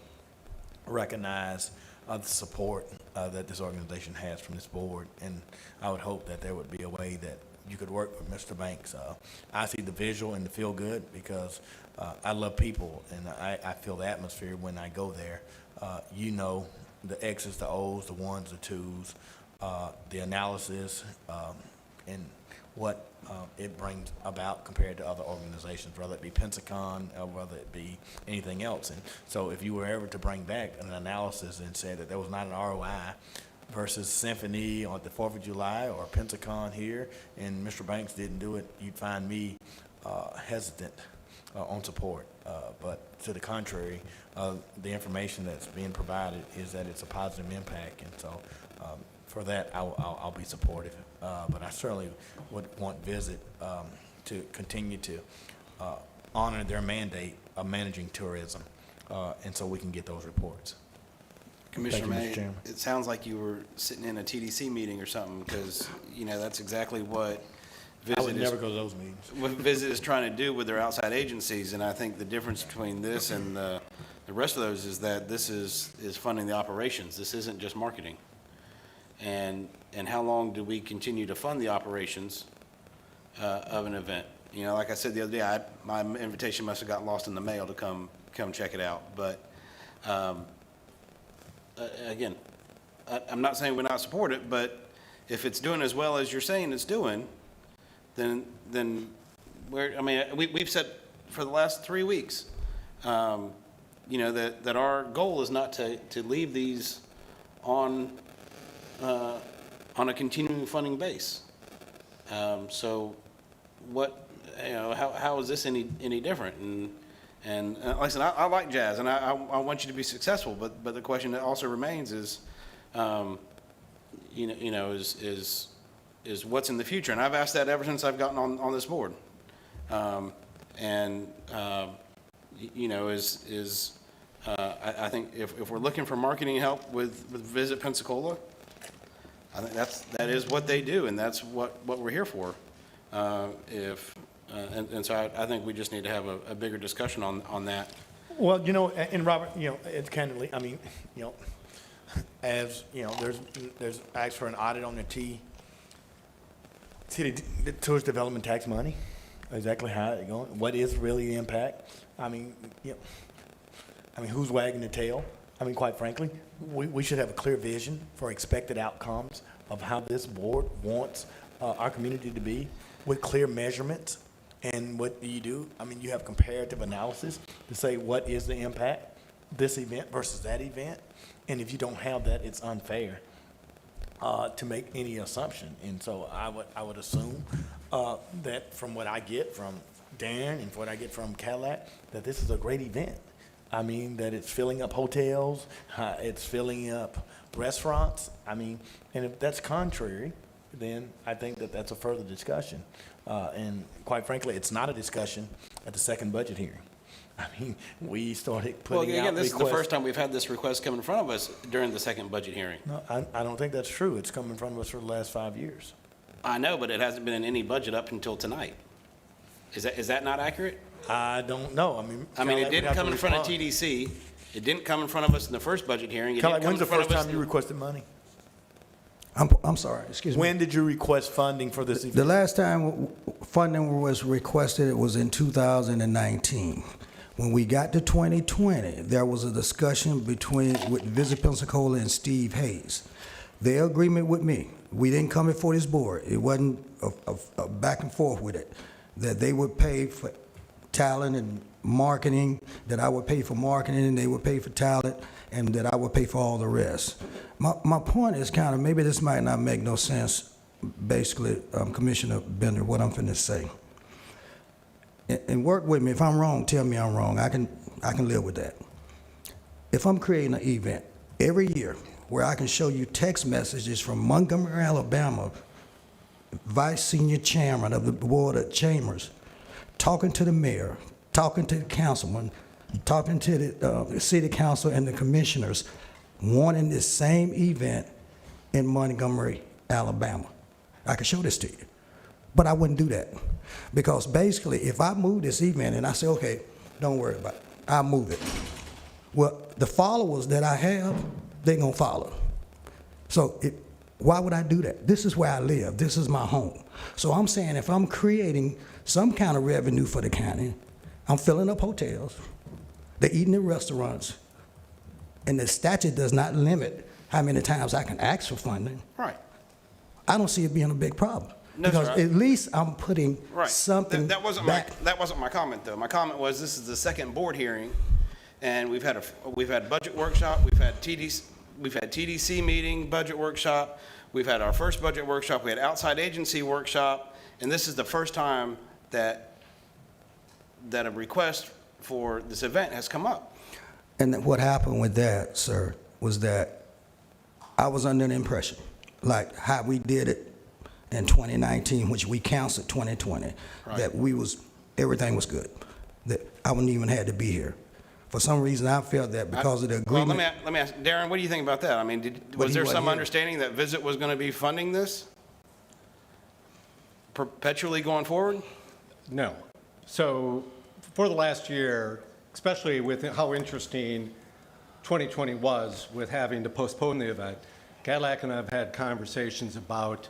recognize the support that this organization has from this board, and I would hope that there would be a way that you could work with Mr. Banks. I see the visual and the feel good because I love people, and I feel the atmosphere when I go there. The X's, the O's, the ones, the twos, the analysis, and what it brings about compared to other organizations, whether it be Pensacon or whether it be anything else. And so if you were ever to bring back an analysis and say that there was not an ROI versus Symphony on the 4th of July or Pensacon here, and Mr. Banks didn't do it, you'd find me hesitant on support. But to the contrary, the information that's being provided is that it's a positive impact. And so for that, I'll be supportive. But I certainly would want Visit to continue to honor their mandate of managing tourism, and so we can get those reports. Commissioner Thank you, Mr. May, Chairman. it sounds like you were sitting in a TDC meeting or something, because, that's exactly what I would Visit is, never go to those meetings. what Visit is trying to do with their outside agencies. And I think the difference between this and the rest of those is that this is funding the operations. This isn't just marketing. And how long do we continue to fund the operations of an event? Like I said the other day, my invitation must have gotten lost in the mail to come check it out. But again, I'm not saying we're not support it, but if it's doing as well as you're saying it's doing, then we've said for the last 3 weeks, that our goal is not to leave these on a continuing funding base. So how is this any different? And like I said, I like jazz, and I want you to be successful, but the question that also remains is, is what's in the future? And I've asked that ever since I've gotten on this board. I think if we're looking for marketing help with Visit Pensacola, I think that is what they do, and that's what we're here for. So I think we just need to have a bigger discussion on that. Well, and Robert, it's candidly, as there's asked for an audit on the the tourist development tax money, exactly how it's going, what is really the impact? Who's wagging the tail? Quite frankly, we should have a clear vision for expected outcomes of how this board wants our community to be, with clear measurements. And what do? You have comparative analysis to say what is the impact, this event versus that event. And if you don't have that, it's unfair to make any assumption. And so I would assume that from what I get from Darren and what I get from Cadillac, that this is a great event. I mean, that it's filling up hotels, it's filling up restaurants. I mean, and if that's contrary, then I think that that's a further discussion. And quite frankly, it's not a discussion at the second budget hearing. I mean, we started Well, putting out again, this is the first requests. time we've had this request come in front of us during the second budget hearing. No, I don't think that's true. It's come in front of us for the last 5 years. I know, but it hasn't been in any budget up until tonight. Is that not accurate? I don't know. I mean, It Cadillac would didn't have to come in front of respond. TDC. It didn't come in front of us in the first budget hearing. It Cadillac, didn't come when's the in front first of us time you requested money? I'm sorry, excuse me. When did you request funding for this The event? last time funding was requested, it was in 2019. When we got to 2020, there was a discussion with Visit Pensacola and Steve Hayes. Their agreement with me, we didn't come before this board. It wasn't a back and forth with it, that they would pay for talent and marketing, that I would pay for marketing, and they would pay for talent, and that I would pay for all the rest. My point is kind of, maybe this might not make no sense, basically, Commissioner Bender, what I'm finna say. And work with me. If I'm wrong, tell me I'm wrong. I can live with that. If I'm creating an event every year where I can show you text messages from Montgomery, Alabama, Vice Senior Chairman of the Board of Chambers, talking to the mayor, talking to the councilman, talking to the city council and the commissioners, wanting this same event in Montgomery, Alabama. I can show this to you. But I wouldn't do that. Because basically, if I move this event and I say, okay, don't worry about it, I'll move it. Well, the followers that I have, they're going to follow. So why would I do that? This is where I live. This is my home. So I'm saying if I'm creating some kind of revenue for the county, I'm filling up hotels, they're eating in restaurants, and the statute does not limit how many times I can ask for funding. Right. I don't see it being a big problem. No, Because sir. at least I'm putting Right. something That wasn't back. my comment, though. My comment was, this is the second board hearing, and we've had budget workshop, we've had TDC meeting, budget workshop, we've had our first budget workshop, we had outside agency workshop, and this is the first time that a request for this event has come up. And what happened with that, sir, was that I was under the impression, like how we did it in 2019, which we canceled 2020, that everything was good, that I wouldn't even had to be here. For some reason, I felt that because of the agreement. Well, let me ask, Darren, what do you think about that? I mean, was he there wasn't some here. understanding that Visit was going to be funding this perpetually going forward? No. So for the last year, especially with how interesting 2020 was with having to postpone the event, Cadillac and I have had conversations about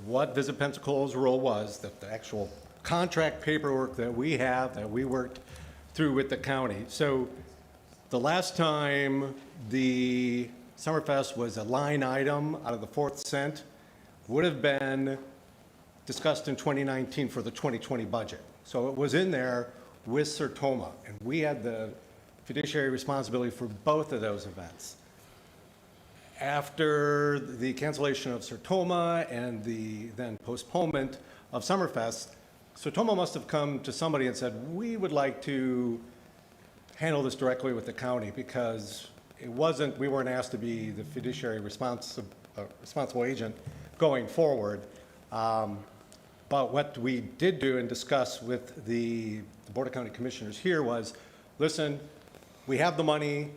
what Visit Pensacola's role was, the actual contract paperwork that we have, that we worked through with the county. So the last time the Summerfest was a line item out of the fourth cent would have been discussed in 2019 for the 2020 budget. So it was in there with Sertoma, and we had the fiduciary responsibility for both of those events. After the cancellation of Sertoma and the then postponement of Summerfest, Sertoma must have come to somebody and said, we would like to handle this directly with the county, because we weren't asked to be the fiduciary responsible agent going forward. But what we did do and discuss with the Board of County Commissioners here was, listen, we have the money,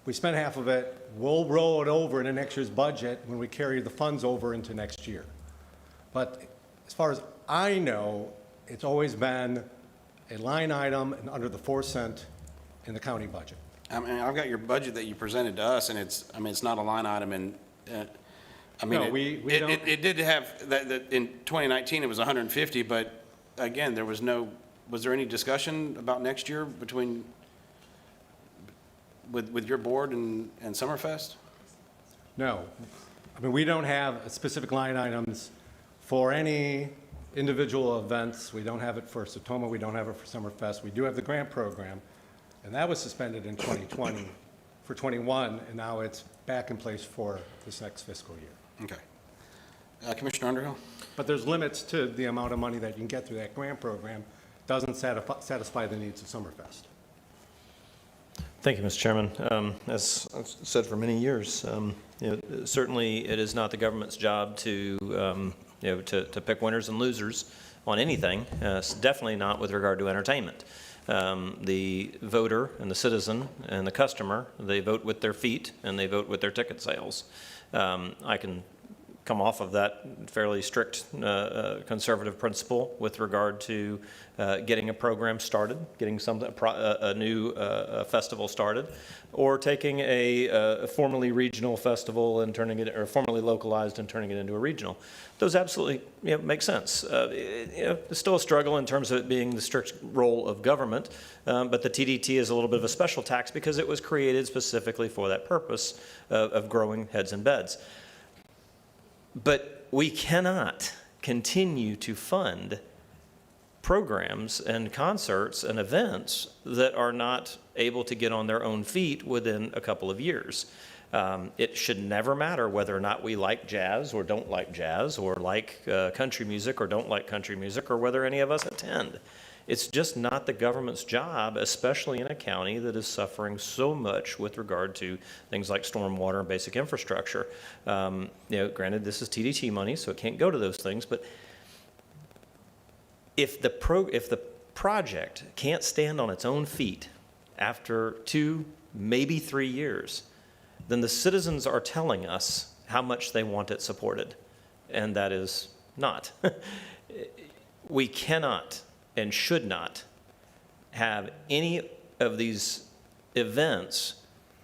we spent half of it, we'll roll it over in the next year's budget when we carry the funds over into next year. But as far as I know, it's always been a line item and under the 4 cent in the county budget. I mean, I've got your budget that you presented to us, and it's not a line item, and, No, we don't- it did have, that in 2019, it was 150, but again, was there any discussion about next year with your board and Summerfest? No. I mean, we don't have specific line items for any individual events. We don't have it for Sertoma, we don't have it for Summerfest. We do have the grant program, and that was suspended in 2020 for 21, and now it's back in place for this next fiscal year. Okay. Commissioner Underhill? But there's limits to the amount of money that you can get through that grant program. Doesn't satisfy the needs of Summerfest. Thank you, Mr. Chairman. As I've said for many years, certainly it is not the government's job to, to pick winners and losers on anything. It's definitely not with regard to entertainment. The voter and the citizen and the customer, they vote with their feet and they vote with their ticket sales. I can come off of that fairly strict conservative principle with regard to getting a program started, getting a new festival started, or taking a formerly regional festival and turning it, or formerly localized and turning it into a regional. Those absolutely make sense. There's still a struggle in terms of it being the strict role of government, but the TDT is a little bit of a special tax because it was created specifically for that purpose of growing heads and beds. But we cannot continue to fund programs and concerts and events that are not able to get on their own feet within a couple of years. It should never matter whether or not we like jazz or don't like jazz, or like country music or don't like country music, or whether any of us attend. It's just not the government's job, especially in a county that is suffering so much with regard to things like stormwater and basic infrastructure. Granted, this is TDT money, so it can't go to those things, but if the project can't stand on its own feet after 2, maybe 3 years, then the citizens are telling us how much they want it supported, and that is not. We cannot and should not have any of these events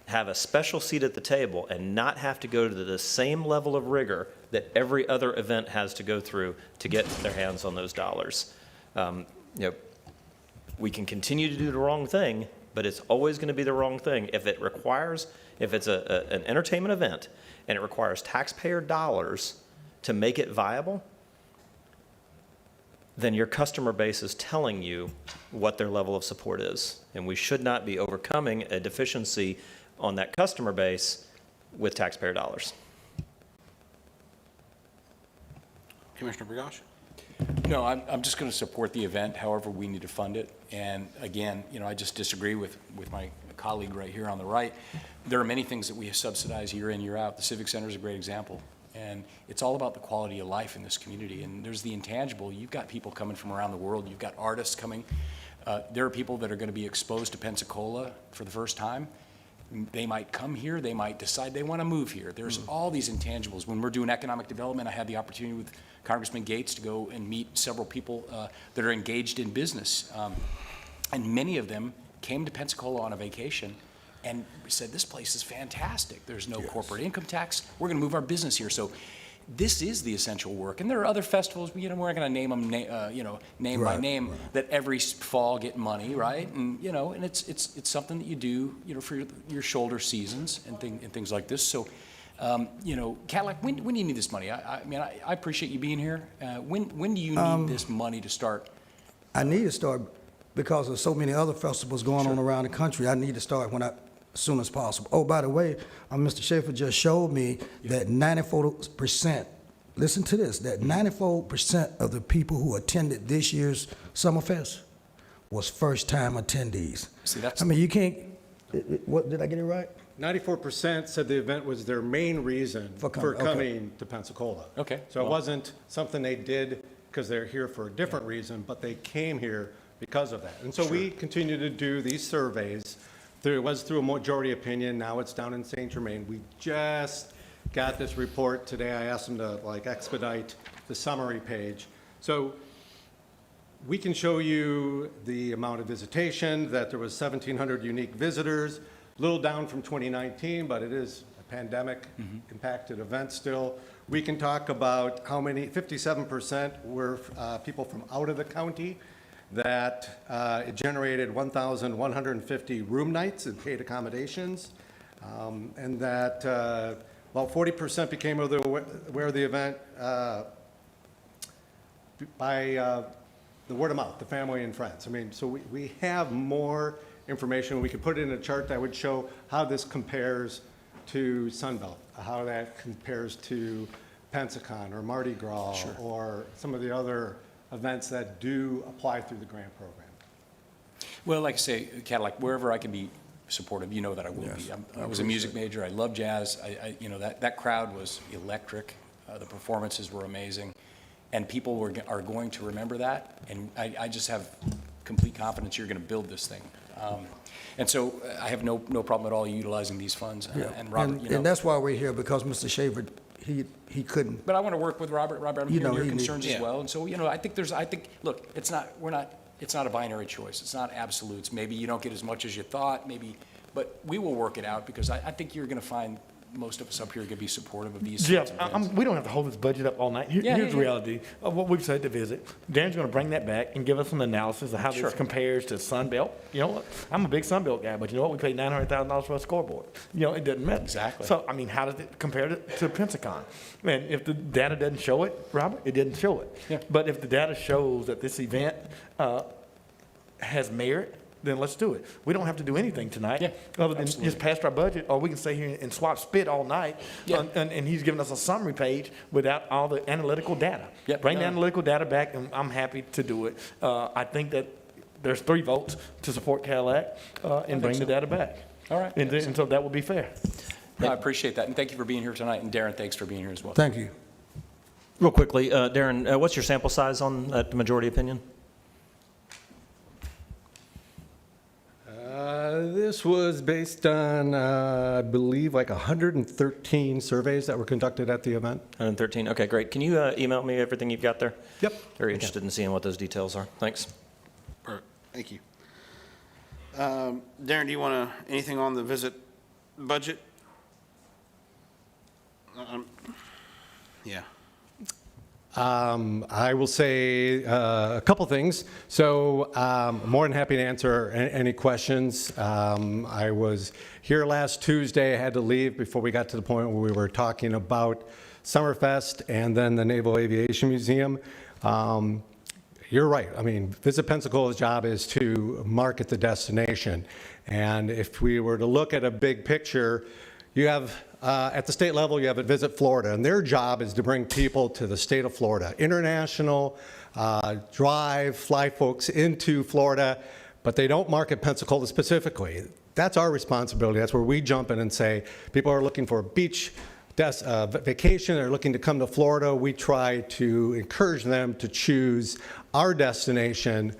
have a special seat at the table and not have to go to the same level of rigor that every other event has to go through to get their hands on those dollars. We can continue to do the wrong thing, but it's always going to be the wrong thing if it's an entertainment event and it requires taxpayer dollars to make it viable. Then your customer base is telling you what their level of support is. And we should not be overcoming a deficiency on that customer base with taxpayer dollars. Commissioner Bergosh? No, I'm just going to support the event, however we need to fund it. And again, I just disagree with my colleague right here on the right. There are many things that we subsidize year in, year out. The Civic Center is a great example. And it's all about the quality of life in this community. And there's the intangible. You've got people coming from around the world. You've got artists coming. There are people that are going to be exposed to Pensacola for the first time. They might come here. They might decide they want to move here. There's all these intangibles. When we're doing economic development, I had the opportunity with Congressman Gates to go and meet several people that are engaged in business. And many of them came to Pensacola on a vacation and said, this place is fantastic. There's no corporate income tax. We're going to move our business here. So this is the essential work. And there are other festivals, we're not going to name them, name by name, that every fall get money, right? And, and it's something that you do, for your shoulder seasons and things like this. So, Cadillac, when do you need this money? I appreciate you being here. When do you need this money to start? I need to start because of so many other festivals going on around the country. I need to start as soon as possible. Oh, by the way, Mr. Schaefer just showed me that 94%, listen to this, that 94% of the people who attended this year's Summerfest was first-time attendees. See, you can't, what, did I get it right? 94% said the event was their main reason for coming to Pensacola. Okay. So it wasn't something they did because they're here for a different reason, but they came here because of that. And so we continue to do these surveys. It was through a majority opinion. Now it's down in St. Germain. We just got this report today. I asked them to expedite the summary page. So we can show you the amount of visitation, that there was 1,700 unique visitors, a little down from 2019, but it is a pandemic impacted event still. We can talk about how many, 57% were people from out of the county, that it generated 1,150 room nights and paid accommodations, and that about 40% became aware of the event by the word of mouth, the family and friends. So we have more information. We could put it in a chart that would show how this compares to Sunbelt, how that compares to Pensacon or Mardi Gras or some of the other events that do apply through the grant program. Well, like I say, Cadillac, wherever I can be supportive. You know that I will be. I was a music major. I love jazz. You know, that crowd was electric. The performances were amazing. And people are going to remember that. And I just have complete confidence you're going to build this thing. And so I have no problem at all utilizing these funds. And Robert, you know. And that's why we're here, because Mr. Shaver, he couldn't. But I want to work with Robert. Robert, I'm hearing your concerns as yeah. well. And so, you know, I think, look, it's not a binary choice. It's not absolutes. Maybe you don't get as much as you thought, but we will work it out, because I think you're going to find most of us up here are going to be supportive of these sorts Jeff, of events. we don't have to hold this budget up all night. Here's the reality of what we've said to visit. Dan's going to bring that back and give us an analysis of how Sure. this compares to Sunbelt. You know what? I'm a big Sunbelt guy, but you know what? We paid $900,000 for a scoreboard. You know, it doesn't matter. Exactly. So, I mean, how does it compare to Pensacon? Man, if the data doesn't show it, Robert, it didn't show it. Yeah. But if the data shows that this event has merit, then let's do it. We don't have to do anything tonight, Yeah, other than absolutely. just pass our budget, or we can stay here and swap spit all night. Yeah. And he's giving us a summary page without all the analytical data. Yep. Bring the No. analytical data back, and I'm happy to do it. I think that there's 3 votes to support Cadillac, and bring the data back. All right. And so that will be fair. No, I appreciate that. And thank you for being here tonight. And Darren, thanks for being here as well. Thank you. Real quickly, Darren, what's your sample size on that majority opinion? This was based on, I believe, like 113 surveys that were conducted at the event. 113, okay, great. Can you email me everything you've got there? Yep. Very interested in seeing what those details are. Thanks. Perfect. Thank you. Darren, do you want anything on the visit budget? Yeah. I will say a couple things. So more than happy to answer any questions. I was here last Tuesday. I had to leave before we got to the point where we were talking about Summerfest and then the Naval Aviation Museum. You're right. I mean, Visit Pensacola's job is to market the destination. And if we were to look at a big picture, you have, at the state level, you have at Visit Florida, and their job is to bring people to the state of Florida. International, fly folks into Florida, but they don't market Pensacola specifically. That's our responsibility. That's where we jump in and say, people are looking for a beach vacation, they're looking to come to Florida. We try to encourage them to choose our destination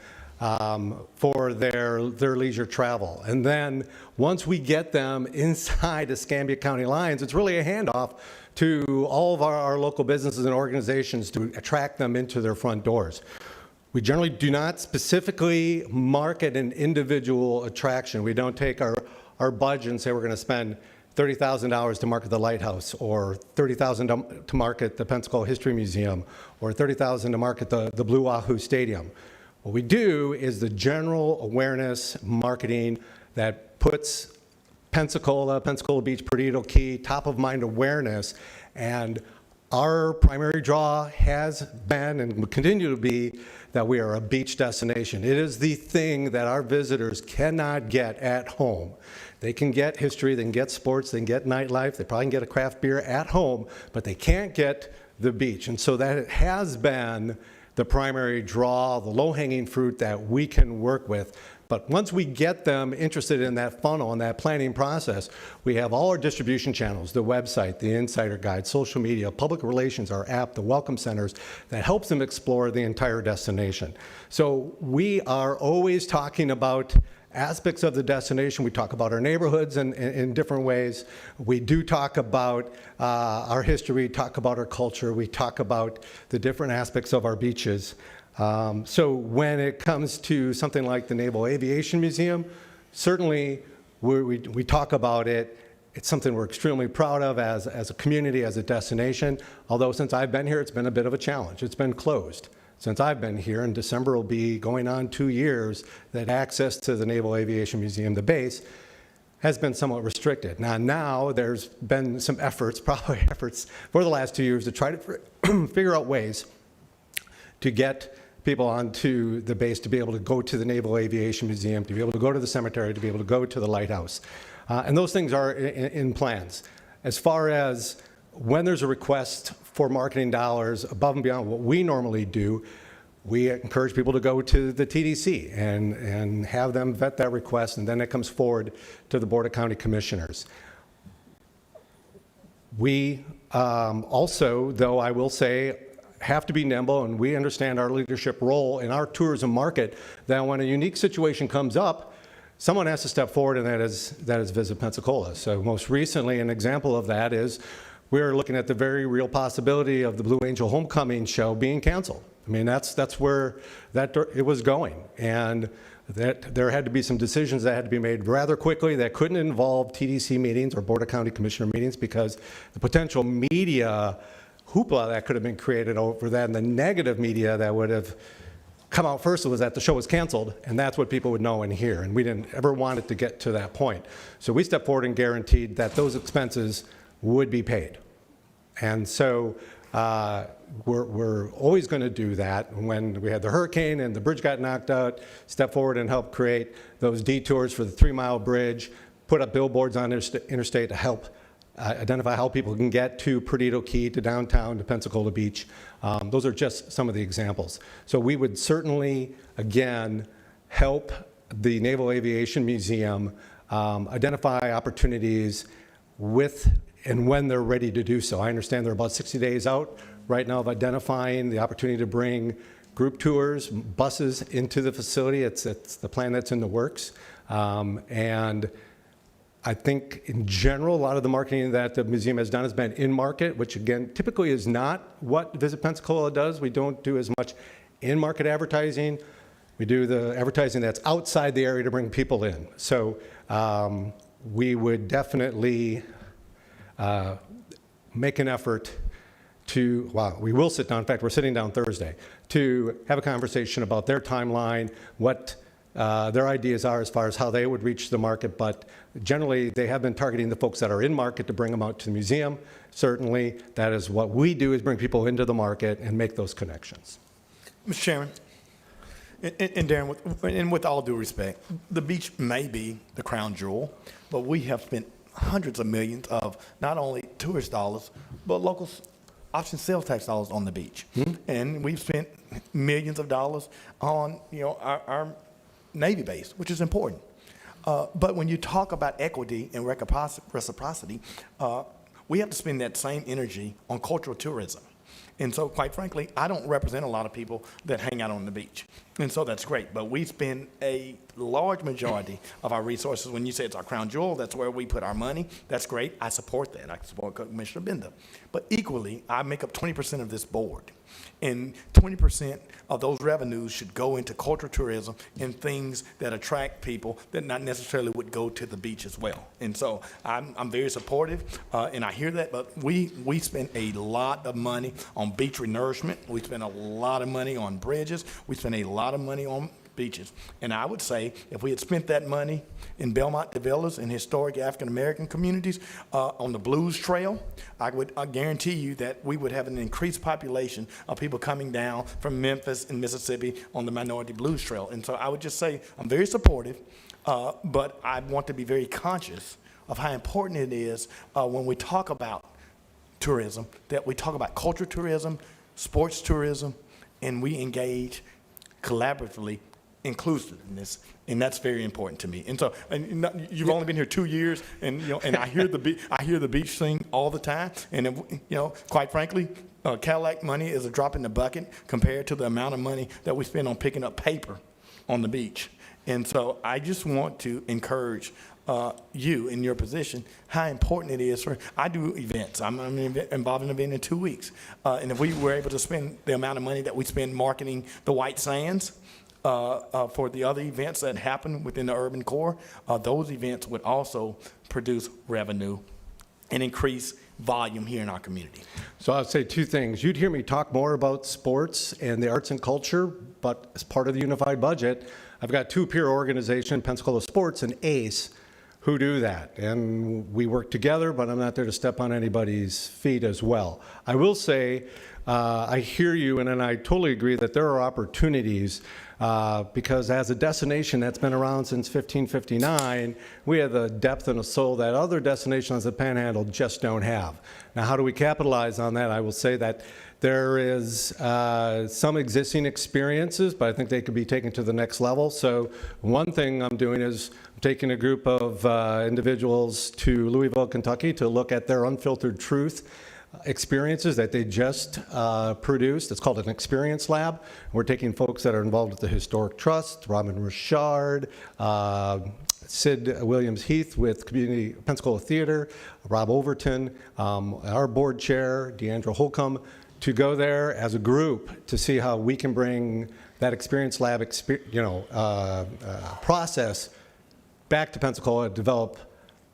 for their leisure travel. And then once we get them inside Escambia County lines, it's really a handoff to all of our local businesses and organizations to attract them into their front doors. We generally do not specifically market an individual attraction. We don't take our budget and say we're going to spend $30,000 to market the lighthouse, or $30,000 to market the Pensacola History Museum, or $30,000 to market the Blue Wahoo Stadium. What we do is the general awareness marketing that puts Pensacola Beach, Perdido Key, top of mind awareness, and our primary draw has been and will continue to be that we are a beach destination. It is the thing that our visitors cannot get at home. They can get history, they can get sports, they can get nightlife, they probably can get a craft beer at home, but they can't get the beach. And so that has been the primary draw, the low-hanging fruit that we can work with. But once we get them interested in that funnel and that planning process, we have all our distribution channels, the website, the insider guide, social media, public relations, our app, the welcome centers, that helps them explore the entire destination. So we are always talking about aspects of the destination. We talk about our neighborhoods in different ways. We do talk about our history, talk about our culture. We talk about the different aspects of our beaches. So when it comes to something like the Naval Aviation Museum, certainly we talk about it. It's something we're extremely proud of as a community, as a destination. Although since I've been here, it's been a bit of a challenge. It's been closed. Since I've been here, in December will be going on 2 years, that access to the Naval Aviation Museum, the base, has been somewhat restricted. Now there's been some efforts, probably efforts for the last 2 years, to try to figure out ways to get people onto the base, to be able to go to the Naval Aviation Museum, to be able to go to the cemetery, to be able to go to the lighthouse. And those things are in plans. As far as when there's a request for marketing dollars above and beyond what we normally do, we encourage people to go to the TDC and have them vet that request, and then it comes forward to the Board of County Commissioners. We also, though I will say, have to be nimble, and we understand our leadership role in our tourism market, that when a unique situation comes up, someone has to step forward, and that is Visit Pensacola. So most recently, an example of that is we're looking at the very real possibility of the Blue Angel Homecoming show being canceled. I mean, that's where it was going, and that there had to be some decisions that had to be made rather quickly that couldn't involve TDC meetings or Board of County Commissioner meetings, because the potential media hoopla that could have been created over that, and the negative media that would have come out first was that the show was canceled, and that's what people would know and hear, and we didn't ever want it to get to that point. So we stepped forward and guaranteed that those expenses would be paid. And so we're always going to do that. When we had the hurricane and the bridge got knocked out, step forward and help create those detours for the 3-mile bridge, put up billboards on interstate to help identify how people can get to Perdido Key, to downtown, to Pensacola Beach. Those are just some of the examples. So we would certainly, again, help the Naval Aviation Museum identify opportunities with and when they're ready to do so. I understand they're about 60 days out right now of identifying the opportunity to bring group tours, buses into the facility. It's the plan that's in the works. And I think in general, a lot of the marketing that the museum has done has been in market, which again, typically is not what Visit Pensacola does. We don't do as much in-market advertising. We do the advertising that's outside the area to bring people in. So we would definitely make an effort to, well, we will sit down, in fact, we're sitting down Thursday, to have a conversation about their timeline, what their ideas are as far as how they would reach the market, but generally they have been targeting the folks that are in market to bring them out to the museum. Certainly, that is what we do, is bring people into the market and make those connections. Mr. Chairman, and Darren, with all due respect, the beach may be the crown jewel, but we have spent hundreds of millions of not only tourist dollars, but local option sales tax dollars on the beach. And we've spent millions of dollars on, our Navy base, which is important. But when you talk about equity and reciprocity, we have to spend that same energy on cultural tourism. And so, quite frankly, I don't represent a lot of people that hang out on the beach. And so that's great. But we spend a large majority of our resources. When you say it's our crown jewel, that's where we put our money. That's great. I support that. I support Commissioner Benda. But equally, I make up 20% of this board. And 20% of those revenues should go into cultural tourism and things that attract people that not necessarily would go to the beach as well. And so I'm very supportive, and I hear that, but we spend a lot of money on beach renourishment. We spend a lot of money on bridges. We spend a lot of money on beaches. And I would say if we had spent that money in Belmont Villas and historic African-American communities on the Blues Trail, I guarantee you that we would have an increased population of people coming down from Memphis and Mississippi on the Minority Blues Trail. And so I would just say I'm very supportive, but I want to be very conscious of how important it is when we talk about tourism, that we talk about cultural tourism, sports tourism, and we engage collaboratively inclusiveness, and that's very important to me. And so, you've only been here 2 years, and and I hear the beach thing all the time. And quite frankly, Cadillac money is a drop in the bucket compared to the amount of money that we spend on picking up paper on the beach. And so, I just want to encourage you in your position, how important it is I do events. I'm involved in an event in 2 weeks. And if we were able to spend the amount of money that we spend marketing the White Sands for the other events that happen within the urban core, those events would also produce revenue and increase volume here in our community. So I'd say two things. You'd hear me talk more about sports and the arts and culture, but as part of the unified budget, I've got two peer organizations, Pensacola Sports and ACE, who do that. And we work together, but I'm not there to step on anybody's feet as well. I will say I hear you, and I totally agree that there are opportunities because as a destination that's been around since 1559, we have the depth and a soul that other destinations of the Panhandle just don't have. Now, how do we capitalize on that? I will say that there is some existing experiences, but I think they could be taken to the next level. So one thing I'm doing is taking a group of individuals to Louisville, Kentucky to look at their Unfiltered Truth experiences that they just produced. It's called an experience lab. We're taking folks that are involved with the Historic Trust, Robin Richard, Sid Williams Heath with Community Pensacola Theater, Rob Overton, our board chair, Deandra Holcomb, to go there as a group to see how we can bring that experience lab process back to Pensacola, develop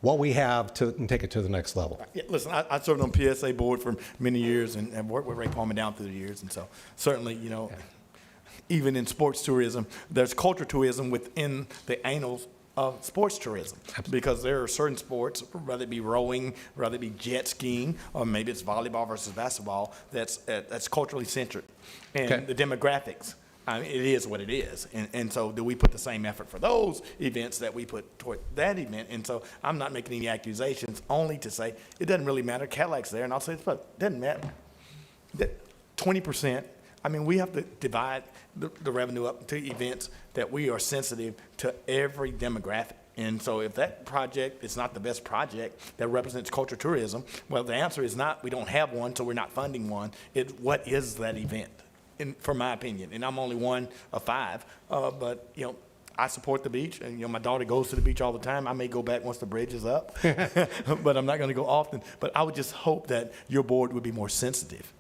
what we have and take it to the next level. Yeah, listen, I served on PSA board for many years and worked with Ray Palmer down through the years. And so certainly, even in sports tourism, there's culture tourism within the annals of sports tourism. Because there are certain sports, whether it be rowing, whether it be jet skiing, or maybe it's volleyball versus basketball, that's culturally centered. And the demographics, I mean, it is what it is. And so do we put the same effort for those events that we put toward that event? And so I'm not making any accusations, only to say it doesn't really matter. Cadillac's there, and I'll say this, but it doesn't matter. That 20%, I mean, we have to divide the revenue up to events that we are sensitive to every demographic. And so if that project is not the best project that represents culture tourism, well, the answer is not, we don't have one, so we're not funding one. What is that event? For my opinion, and I'm only one of five, but I support the beach, and my daughter goes to the beach all the time. I may go back once the bridge is up, but I'm not going to go often. But I would just hope that your board would be more sensitive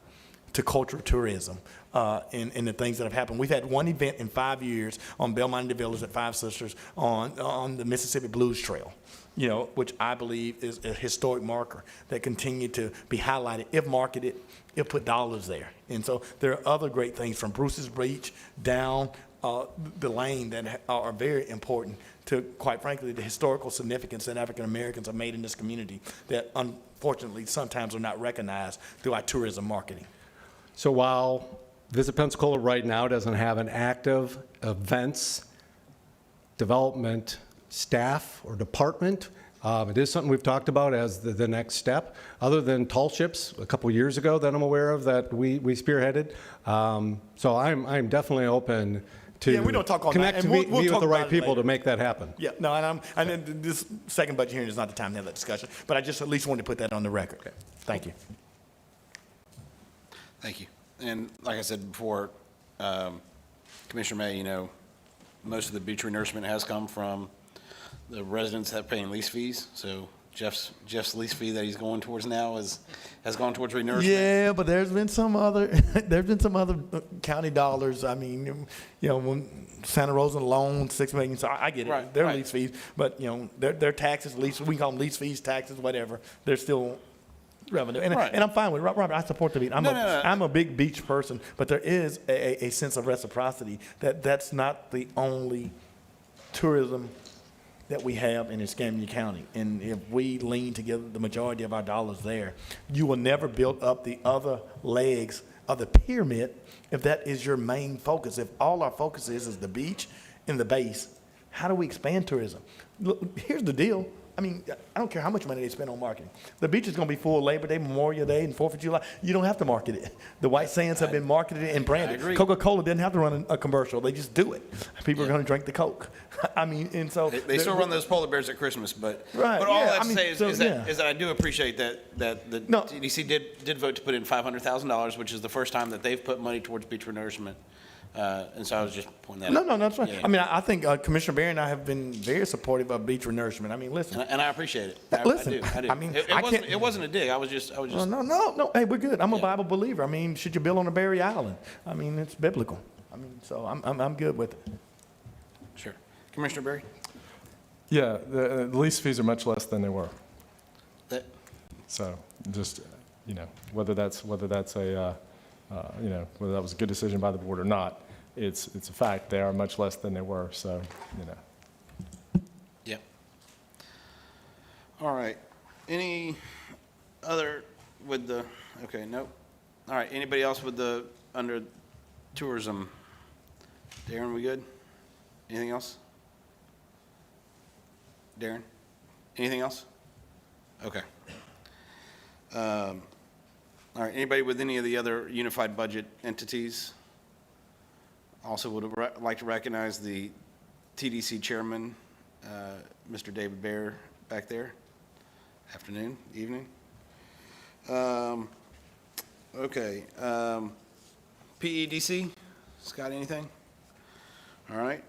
to cultural tourism and the things that have happened. We've had one event in 5 years on Belmont and DeVillas at Five Sisters on the Mississippi Blues Trail, which I believe is a historic marker that continue to be highlighted. If marketed, if put dollars there. And so there are other great things from Bruce's Beach down the lane that are very important to, quite frankly, the historical significance that African Americans have made in this community that unfortunately sometimes are not recognized through our tourism marketing. So while Visit Pensacola right now doesn't have an active events development staff or department, it is something we've talked about as the next step. Other than tall ships a couple years ago that I'm aware of that we spearheaded. So I'm definitely open to we don't talk all connect night, to and we'll meet talk with the right about it people later. to make that happen. Yeah, no, and this second budget hearing is not the time to have that discussion, but I just at least wanted to put that on the record. Okay. Thank you. Thank you. And like I said before, Commissioner May, most of the beach renourishment has come from the residents that paying lease fees. So Jeff's lease fee that he's going towards now has gone towards renourishment. Yeah, but there's been some other county dollars. I mean, when Santa Rosa loaned $6 million, so I get it. Right, Their right. lease fees, but their taxes, lease, we call them lease fees, taxes, whatever. They're still revenue, and Right. and I'm fine with it. Robert. I support the beach. No. I'm a big beach person, but there is a sense of reciprocity that's not the only tourism that we have in Escambia County. And if we lean together the majority of our dollars there, you will never build up the other legs of the pyramid if that is your main focus. If all our focus is the beach and the base, how do we expand tourism? Look, here's the deal. I mean, I don't care how much money they spend on marketing. The beach is going to be full Labor Day, Memorial Day, and 4th of July. You don't have to market it. The White Sands have been marketed and branded. I agree. Coca-Cola didn't have to run a commercial. They just do it. People are going to drink the Coke. I mean, and so. They still run those polar bears at Christmas, but Right, all yeah, that I to mean, say is, so, is that I do appreciate that the No. TDC did vote to put in $500,000, which is the first time that they've put money towards beach renourishment. And so I was just pointing that out. No, that's right. Yeah. I mean, I think Commissioner Berry and I have been very supportive of beach renourishment. I mean, listen. And I appreciate it. Listen, I do. I mean, it wasn't a dig. I was just. No. Hey, we're good. I'm a Yeah. Bible believer. I mean, should you build on a Berry Island? I mean, it's biblical. I mean, so I'm good with it. Sure. Commissioner Berry? Yeah, the lease fees are much less than they were. That, So just, whether that's whether that was a good decision by the board or not, it's a fact. They are much less than they were, so, Yep. All right. Any other with the, okay, nope. All right, anybody else with the, under tourism? Darren, we good? Anything else? Darren? Anything else? Okay. All right, anybody with any of the other unified budget entities? Also would like to recognize the TDC chairman, Mr. David Baer, back there. Afternoon, evening. Okay. PEDC, Scott, anything? All right.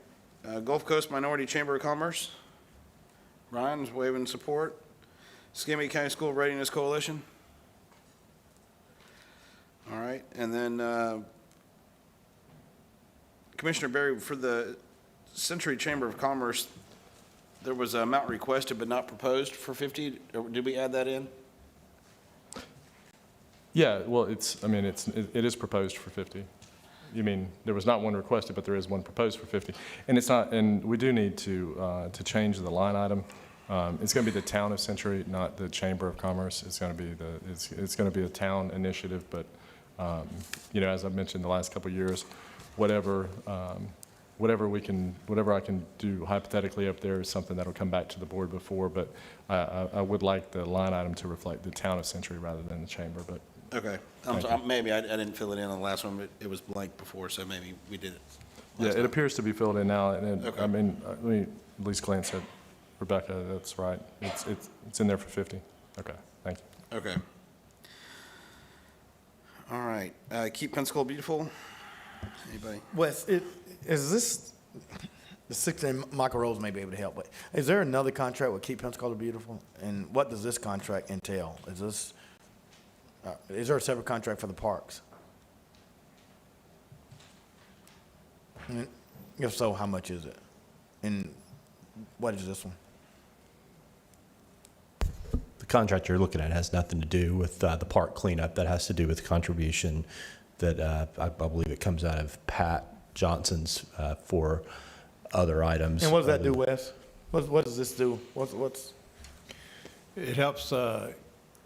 Gulf Coast Minority Chamber of Commerce. Ryan's waving support. Escambia County School Readiness Coalition. All right, and then Commissioner Berry, for the Century Chamber of Commerce, there was an amount requested but not proposed for 50. Did we add that in? Yeah, well, it is proposed for 50. You mean, there was not one requested, but there is one proposed for 50. And it's not, and we do need to change the line item. It's going to be the town of Century, not the Chamber of Commerce. It's going to be it's going to be a town initiative, but, as I've mentioned the last couple of years, whatever I can do hypothetically up there is something that'll come back to the board before, but I would like the line item to reflect the town of Century rather than the chamber, but. Okay. Maybe I didn't fill it in on the last one, but it was blank before, so maybe we did it. Yeah, it appears to be filled in now, and Okay. let me at least glance at Rebecca, that's right. It's in there for 50. Okay, thank you. Okay. All right. Keep Pensacola Beautiful. Anybody? Wes, is this, the 16, Michael Rose may be able to help, but is there another contract with Keep Pensacola Beautiful? And what does this contract entail? Is there a separate contract for the parks? And if so, how much is it? And what is this one? The contract you're looking at has nothing to do with the park cleanup. That has to do with contribution that I believe it comes out of Pat Johnson's for other items. And what does that do, Wes? What does this do? What's? It helps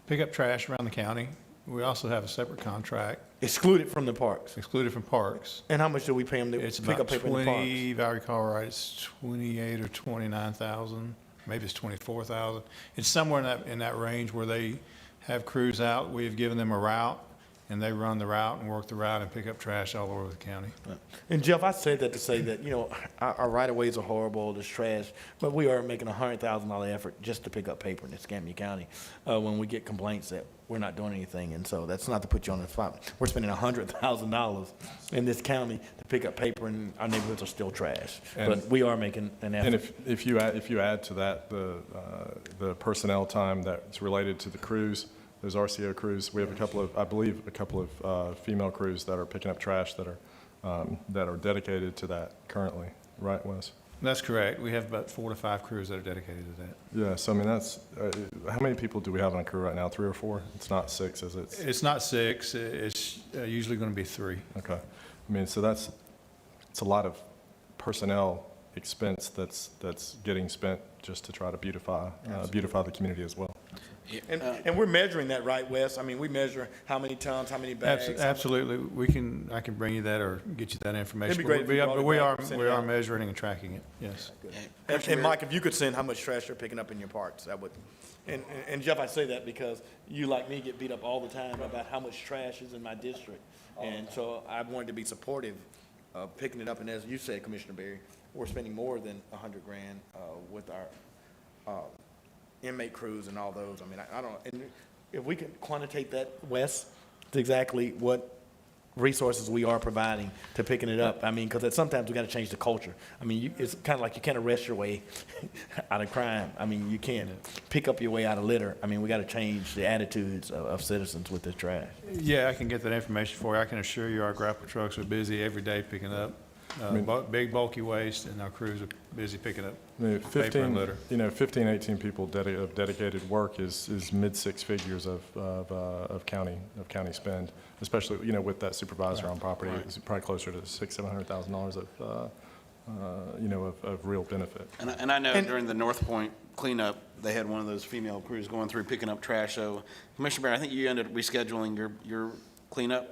pick up trash around the county. We also have a separate contract. Excluded from the parks. Excluded from parks. And how much do we pay them to It's pick up about paper in the parks? 20, if I recall right, it's 28 or 29,000. Maybe it's 24,000. It's somewhere in that range where they have crews out. We've given them a route, and they run the route and work the route and pick up trash all over the county. And Jeff, I said that to say that, our right-of-ways are horrible, there's trash, but we are making a $100,000 effort just to pick up paper in Escambia County when we get complaints that we're not doing anything. And so that's not to put you on the spot. We're spending $100,000 in this county to pick up paper, and our neighborhoods are still trash. But we are making an effort. And if you add to that the personnel time that's related to the crews, those RCO crews, we have I believe a couple of female crews that are picking up trash that are dedicated to that currently, right, Wes? That's correct. We have about 4 to 5 crews that are dedicated to that. Yeah, so I mean, that's, how many people do we have on a crew right now, 3 or 4? It's not 6, is it? It's not 6. It's usually going to be 3. Okay. I mean, so it's a lot of personnel expense that's getting spent just to try to beautify the community as well. And we're measuring that, right, Wes? I mean, we measure how many tons, how many bags. Absolutely. I can bring you that or get you that information. It'd be great if you brought it We back and sent it are out. measuring and tracking it, yes. And Mike, if you could send how much trash you're picking up in your parks, that would, and Jeff, I say that because you, like me, get beat up all the time about how much trash is in my district. And so I wanted to be supportive of picking it up, and as you said, Commissioner Berry, we're spending more than $100,000 with our inmate crews and all those. I mean, I don't, and if we can quantitate that, Wes, it's exactly what resources we are providing to picking it up. I mean, because sometimes we got to change the culture. I mean, it's kind of like you can't arrest your way out of crime. I mean, you can't pick up your way out of litter. I mean, we got to change the attitudes of citizens with this trash. Yeah, I can get that information for you. I can assure you our grapple trucks are busy every day picking up big bulky waste, and our crews are busy picking up I mean, paper and litter. 15, 18 people of dedicated work is mid-6 figures of county spend, especially, with that supervisor on property. It's probably closer to $600,000-700,000 of real benefit. And I know during the North Point cleanup, they had one of those female crews going through picking up trash. So, Commissioner Barry, I think you ended up rescheduling your cleanup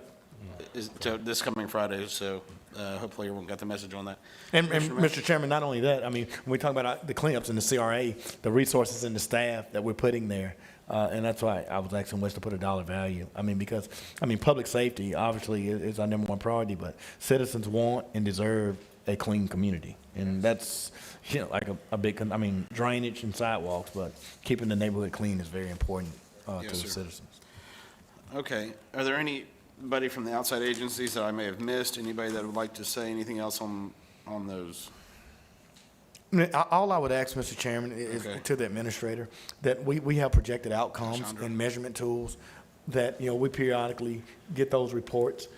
is this coming Friday, so hopefully everyone got the message on that. And Commissioner Mack? Mr. Chairman, not only that, I mean, when we talk about the cleanups and the CRA, the resources and the staff that we're putting there, and that's why I was asking Wes to put a dollar value. I mean, because, I mean, public safety obviously is our number one priority, but citizens want and deserve a clean community. And that's, you know, like a big, I mean, drainage and sidewalks, but keeping the neighborhood clean is very important to Yes, the sir. citizens. Okay, are there anybody from the outside agencies that I may have missed? Anybody that would like to say anything else on those? I mean, all I would ask, Mr. Chairman, is Okay. to the administrator, that we have projected outcomes Chandra. and measurement tools, that, you know, we periodically get those reports,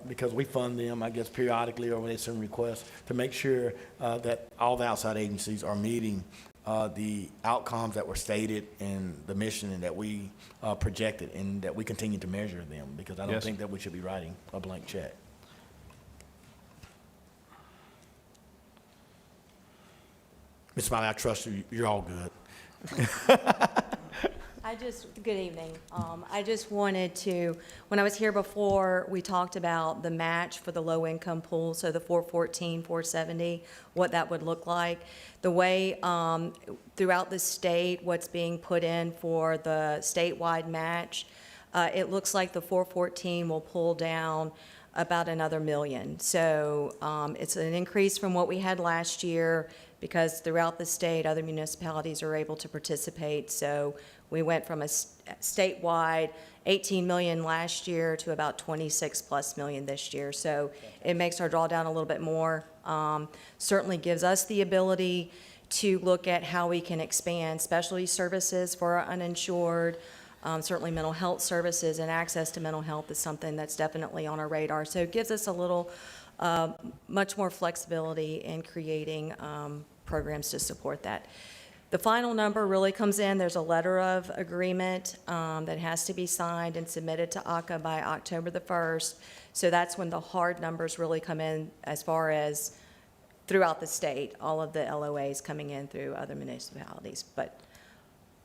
because we fund them, I guess, periodically, or when they send requests, to make sure that all the outside agencies are meeting the outcomes that were stated and the mission and that we projected, and that we continue to measure them, because I don't Yes. think that we should be writing a blank check. Ms. Smiley, I trust you. You're all good. Good evening. I just wanted to, when I was here before, we talked about the match for the low-income pool, so the 414, 470, what that would look like. The way throughout the state, what's being put in for the statewide match, it looks like the 414 will pull down about another $1 million. So it's an increase from what we had last year, because throughout the state, other municipalities are able to participate. So we went from a statewide 18 million last year to about 26+ million this year. So it makes our drawdown a little bit more. Certainly gives us the ability to look at how we can expand specialty services for our uninsured. Certainly mental health services and access to mental health is something that's definitely on our radar. So it gives us a little, much more flexibility in creating programs to support that. The final number really comes in, there's a letter of agreement that has to be signed and submitted to ACA by October the 1st. So that's when the hard numbers really come in, as far as throughout the state, all of the LOAs coming in through other municipalities. But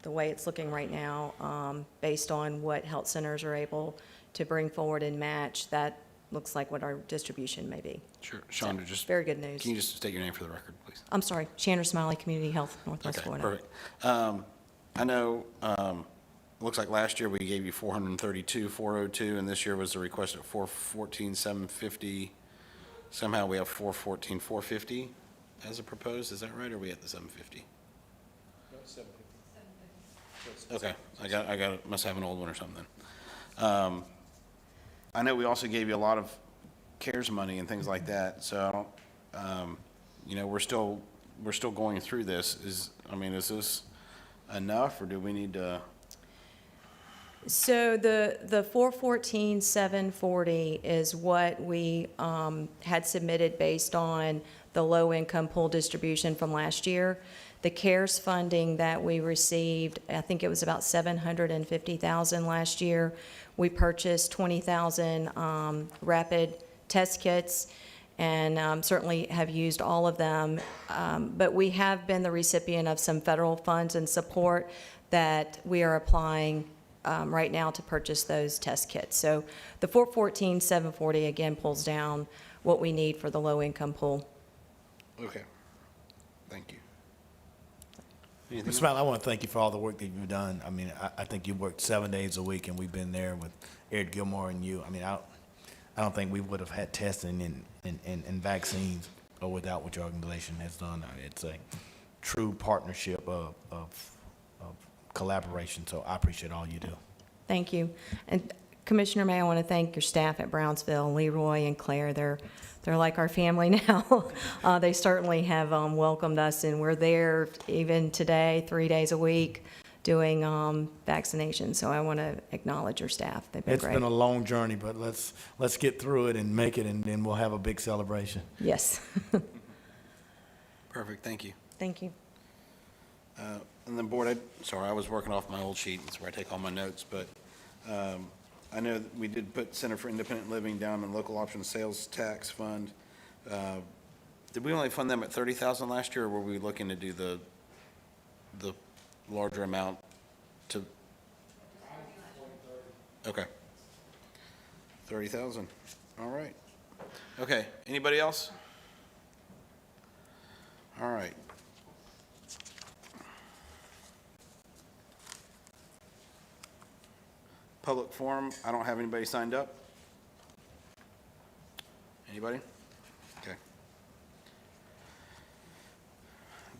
the way it's looking right now, based on what health centers are able to bring forward and match, that looks like what our distribution may be. Sure. Chandra, just, Very good news. can you just state your name for the record, please? I'm sorry, Chandra Smiley, Community Health, Northwest Okay, Florida. perfect. I know, it looks like last year we gave you 432, 402, and this year was the request at 414, 750. Somehow we have 414, 450 as a proposed, is that right, or are we at the 750? Okay, I got it, must have an old one or something. I know we also gave you a lot of CARES money and things like that, so, you know, we're still going through this. Is this enough, or do we need to? So the 414, 740 is what we had submitted based on the low-income pool distribution from last year. The CARES funding that we received, I think it was about $750,000 last year. We purchased 20,000 rapid test kits, and certainly have used all of them. But we have been the recipient of some federal funds and support that we are applying right now to purchase those test kits. So the 414, 740 again pulls down what we need for the low-income pool. Okay, thank you. Anything Ms. else? Smiley, I want to thank you for all the work that you've done. I mean, I think you worked 7 days a week, and we've been there with Eric Gilmore and you. I mean, I don't think we would have had testing and vaccines without what your organization has done. I mean, it's a true partnership of collaboration, so I appreciate all you do. Thank you. And Commissioner May, I want to thank your staff at Brownsville, Leroy and Claire. They're like our family now. They certainly have welcomed us, and we're there even today, 3 days a week, doing vaccinations. So I want to acknowledge your staff. They've been It's great. been a long journey, but let's get through it and make it, and then we'll have a big celebration. Yes. Perfect, thank you. Thank you. And then board, I was working off my old sheet, that's where I take all my notes, but I know that we did put Center for Independent Living down in local option sales tax fund. Did we only fund them at 30,000 last year, or were we looking to do the larger amount to? Okay. 30,000. All right. Okay, anybody else? All right. Public forum, I don't have anybody signed up. Anybody? Okay.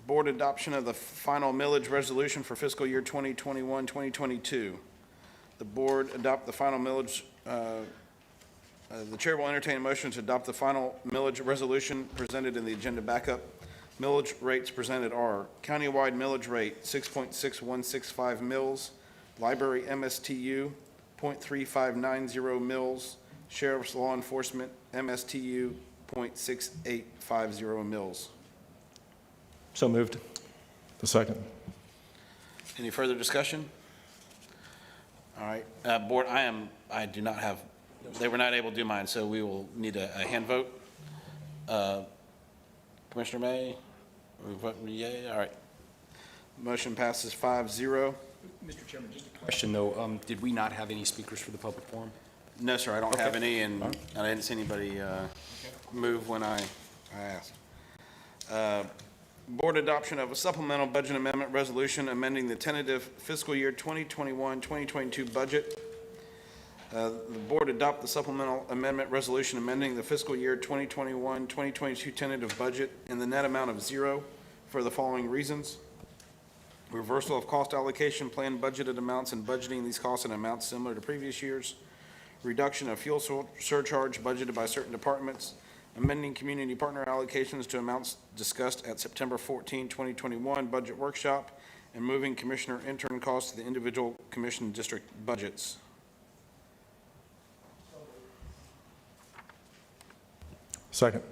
Board adoption of the final millage resolution for fiscal year 2021, 2022. The board adopt the final millage, the chair will entertain a motion to adopt the final millage resolution presented in the agenda backup. Millage rates presented are countywide millage rate 6.6165 mils, library MSTU 0.3590 mils, sheriff's law enforcement MSTU 0.6850 mils. So moved. The second. Any further discussion? All right, board, I do not have, they were not able to do mine, so we will need a hand vote. Commissioner May, we vote yay, all right. Motion passes 5-0. Mr. Chairman, just a question, though. Did we not have any speakers for the public forum? No, sir, I don't have Okay. any, and I didn't see anybody move when I asked. Board adoption of a supplemental budget amendment resolution amending the tentative fiscal year 2021-2022 budget. The board adopt the supplemental amendment resolution amending the fiscal year 2021-2022 tentative budget in the net amount of 0 for the following reasons. Reversal of cost allocation plan budgeted amounts and budgeting these costs in amounts similar to previous years. Reduction of fuel surcharge budgeted by certain departments. Amending community partner allocations to amounts discussed at September 14, 2021 budget workshop, and moving commissioner intern costs to the individual commission district budgets. Second.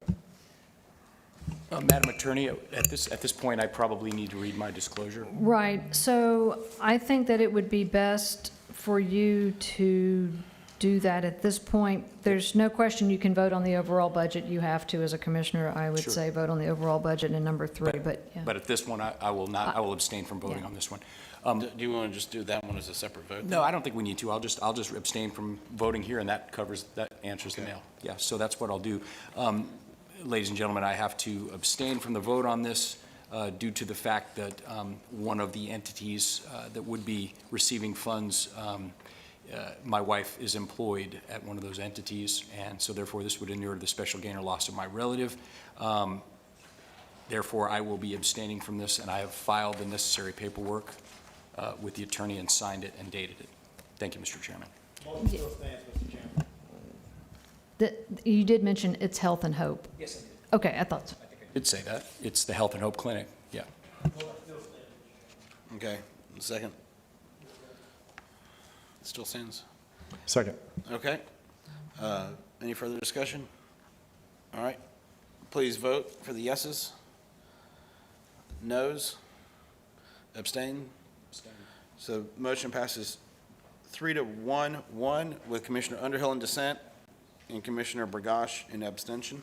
Madam Attorney, at this point, I probably need to read my disclosure. Right, so I think that it would be best for you to do that at this point. There's no question you can vote on the overall budget. You have to, as a commissioner, I would Sure. say, vote on the overall budget in number 3, but, yeah. But at this one, I will not, I will abstain from voting on this one. Do you want to just do that one as a separate vote? No, I don't think we need to. I'll just abstain from voting here, and that answers the mail. Yeah, so that's what I'll do. Ladies and gentlemen, I have to abstain from the vote on this due to the fact that one of the entities that would be receiving funds, my wife is employed at one of those entities, and so therefore this would inure to the special gain or loss of my relative. Therefore, I will be abstaining from this, and I have filed the necessary paperwork with the attorney and signed it and dated it. Thank you, Mr. Chairman. You did mention it's Health and Hope. Yes, I did. Okay, I thought so. I did say that. It's the Health and Hope Clinic, yeah. Okay, second. Still stands? Second. Okay. Any further discussion? All right. Please vote for the yeses. Noes? Abstain? So motion passes 3-1-1 with Commissioner Underhill in dissent and Commissioner Burgash in abstention.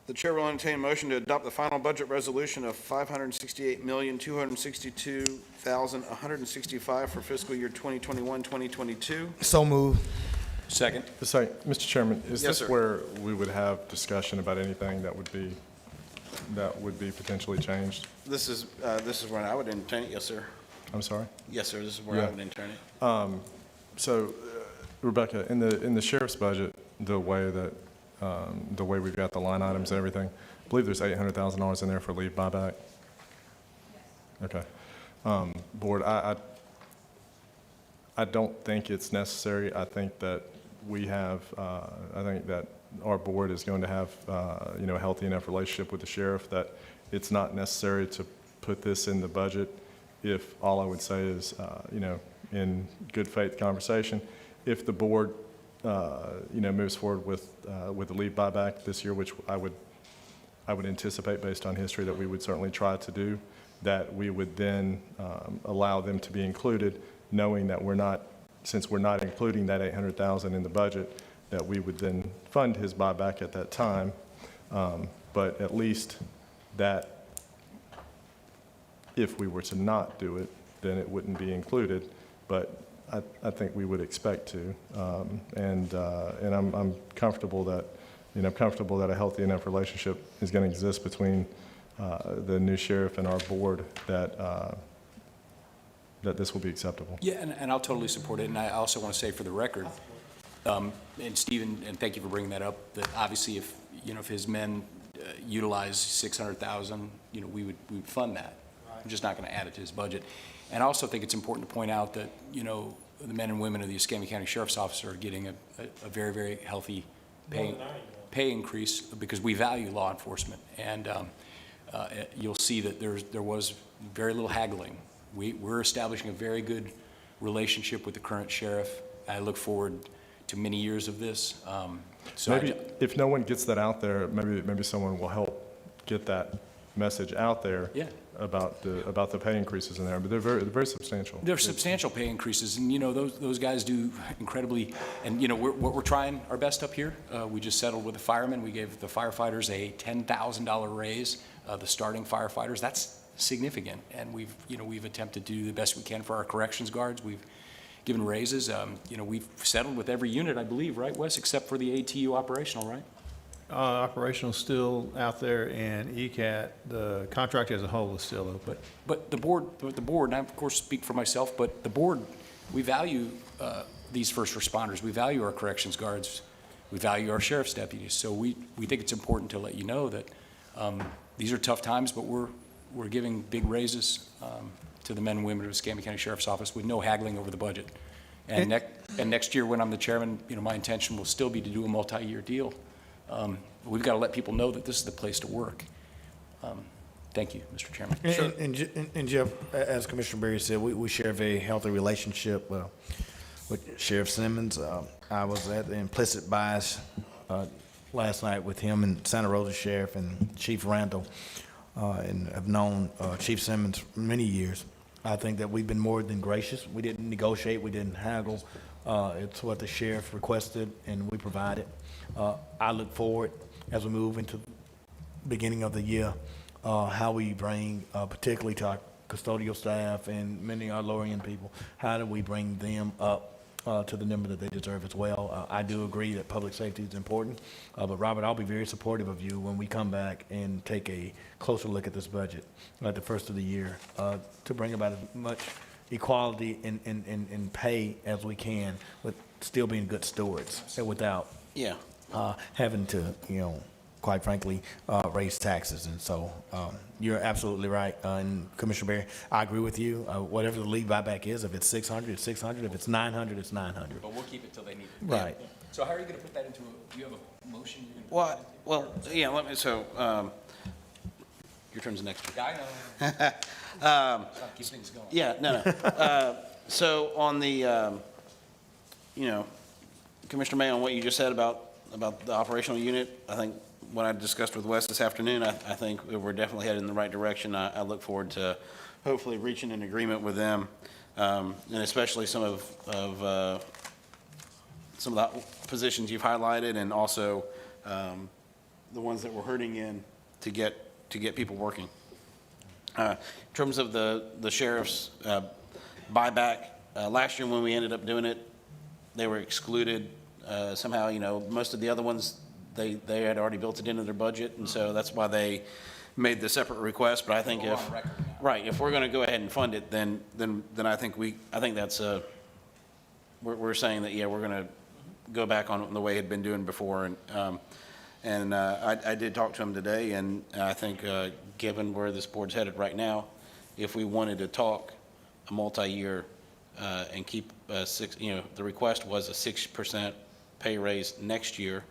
The chair will entertain a motion to adopt the final budget resolution of $568,262,165 for fiscal year 2021-2022. So move. Second. The second. Mr. Chairman, is Yes, this sir. where we would have discussion about anything that would be potentially changed? This is where I would entertain it. Yes, sir. I'm sorry? Yes, sir. This is where I Yeah. would entertain it. So, Rebecca, in the sheriff's budget, the way we've got the line items and everything, I believe there's $800,000 in there for leave buyback. Okay. Board, I don't think it's necessary. I think that I think that our board is going to have, a healthy enough relationship with the sheriff that it's not necessary to put this in the budget if all I would say is, in good faith conversation, if the board, moves forward with the leave buyback this year, which I would anticipate based on history that we would certainly try to do, that we would then allow them to be included, knowing that since we're not including that $800,000 in the budget, that we would then fund his buyback at that time. But at least that if we were to not do it, then it wouldn't be included. But I think we would expect to. And I'm comfortable that, I'm comfortable that a healthy enough relationship is going to exist between the new sheriff and our board that this will be acceptable. Yeah, and I'll totally support it, and I also want to say for the record, and Stephen, and thank you for bringing that up, that obviously if, if his men utilize 600,000, we would fund that. I'm just not going to add it to his budget. And I also think it's important to point out that, the men and women of the Escambia County Sheriff's Office are getting a very, very healthy pay increase because we value law enforcement. And you'll see that there was very little haggling. We're establishing a very good relationship with the current sheriff. I look forward to many years of this. So Maybe if no one gets that out there, maybe someone will help get that message out there. Yeah. About the pay increases in there, but they're very substantial. They're substantial pay increases, and those guys do incredibly. And we're trying our best up here. We just settled with the firemen. We gave the firefighters a $10,000 raise. The starting firefighters, that's significant. And we've attempted to do the best we can for our corrections guards. We've given raises. We've settled with every unit, I believe, right, Wes, except for the ATU operational, right? Operational still out there, and ECAT, the contract as a whole is still open. But the board, and I of course speak for myself, but the board, we value these first responders. We value our corrections guards. We value our sheriff's deputies. So we think it's important to let you know that these are tough times, but we're giving big raises to the men and women of the Escambia County Sheriff's Office with no haggling over the budget. And next year, when I'm the chairman, my intention will still be to do a multi-year deal. We've got to let people know that this is the place to work. Thank you, Mr. Chairman. And Jeff, as Commissioner Berry said, we share a very healthy relationship with Sheriff Simmons. I was at the Implicit Bias last night with him and Santa Rosa Sheriff and Chief Randall, and have known Chief Simmons for many years. I think that we've been more than gracious. We didn't negotiate, we didn't haggle. It's what the sheriff requested, and we provided. I look forward as we move into the beginning of the year, how we bring, particularly to our custodial staff and many of our lower-end people, how do we bring them up to the number that they deserve as well. I do agree that public safety is important, but Robert, I'll be very supportive of you when we come back and take a closer look at this budget at the first of the year to bring about as much equality in pay as we can, but still being good stewards without having to, quite frankly, raise taxes. And so you're absolutely right. And Commissioner Berry, I agree with you. Whatever the lead buyback is, if it's 600, it's 600. If it's 900, it's 900. But we'll keep it till they need it. Right. Yeah. So how are you going to put that into do you have a motion? You're gonna put your turn's next year. Yeah, I know. Keep things going. Yeah, no. So on the, Commissioner May, on what you just said about the operational unit, I think what I discussed with Wes this afternoon, I think we're definitely headed in the right direction. I look forward to hopefully reaching an agreement with them, and especially some of the positions you've highlighted, and also the ones that we're hurting in to get people working. In terms of the sheriff's buyback, last year when we ended up doing it, they were excluded. Somehow, most of the other ones, they had already built it into their budget, and so that's why they made the separate request. But I think if we're going to go ahead and fund it, then I think that's we're saying that we're going to go back on the way it had been doing before, and I did talk to him today, and I think given where this board's headed right now, if we wanted to talk a multi-year and keep the request was a 6% pay raise next year,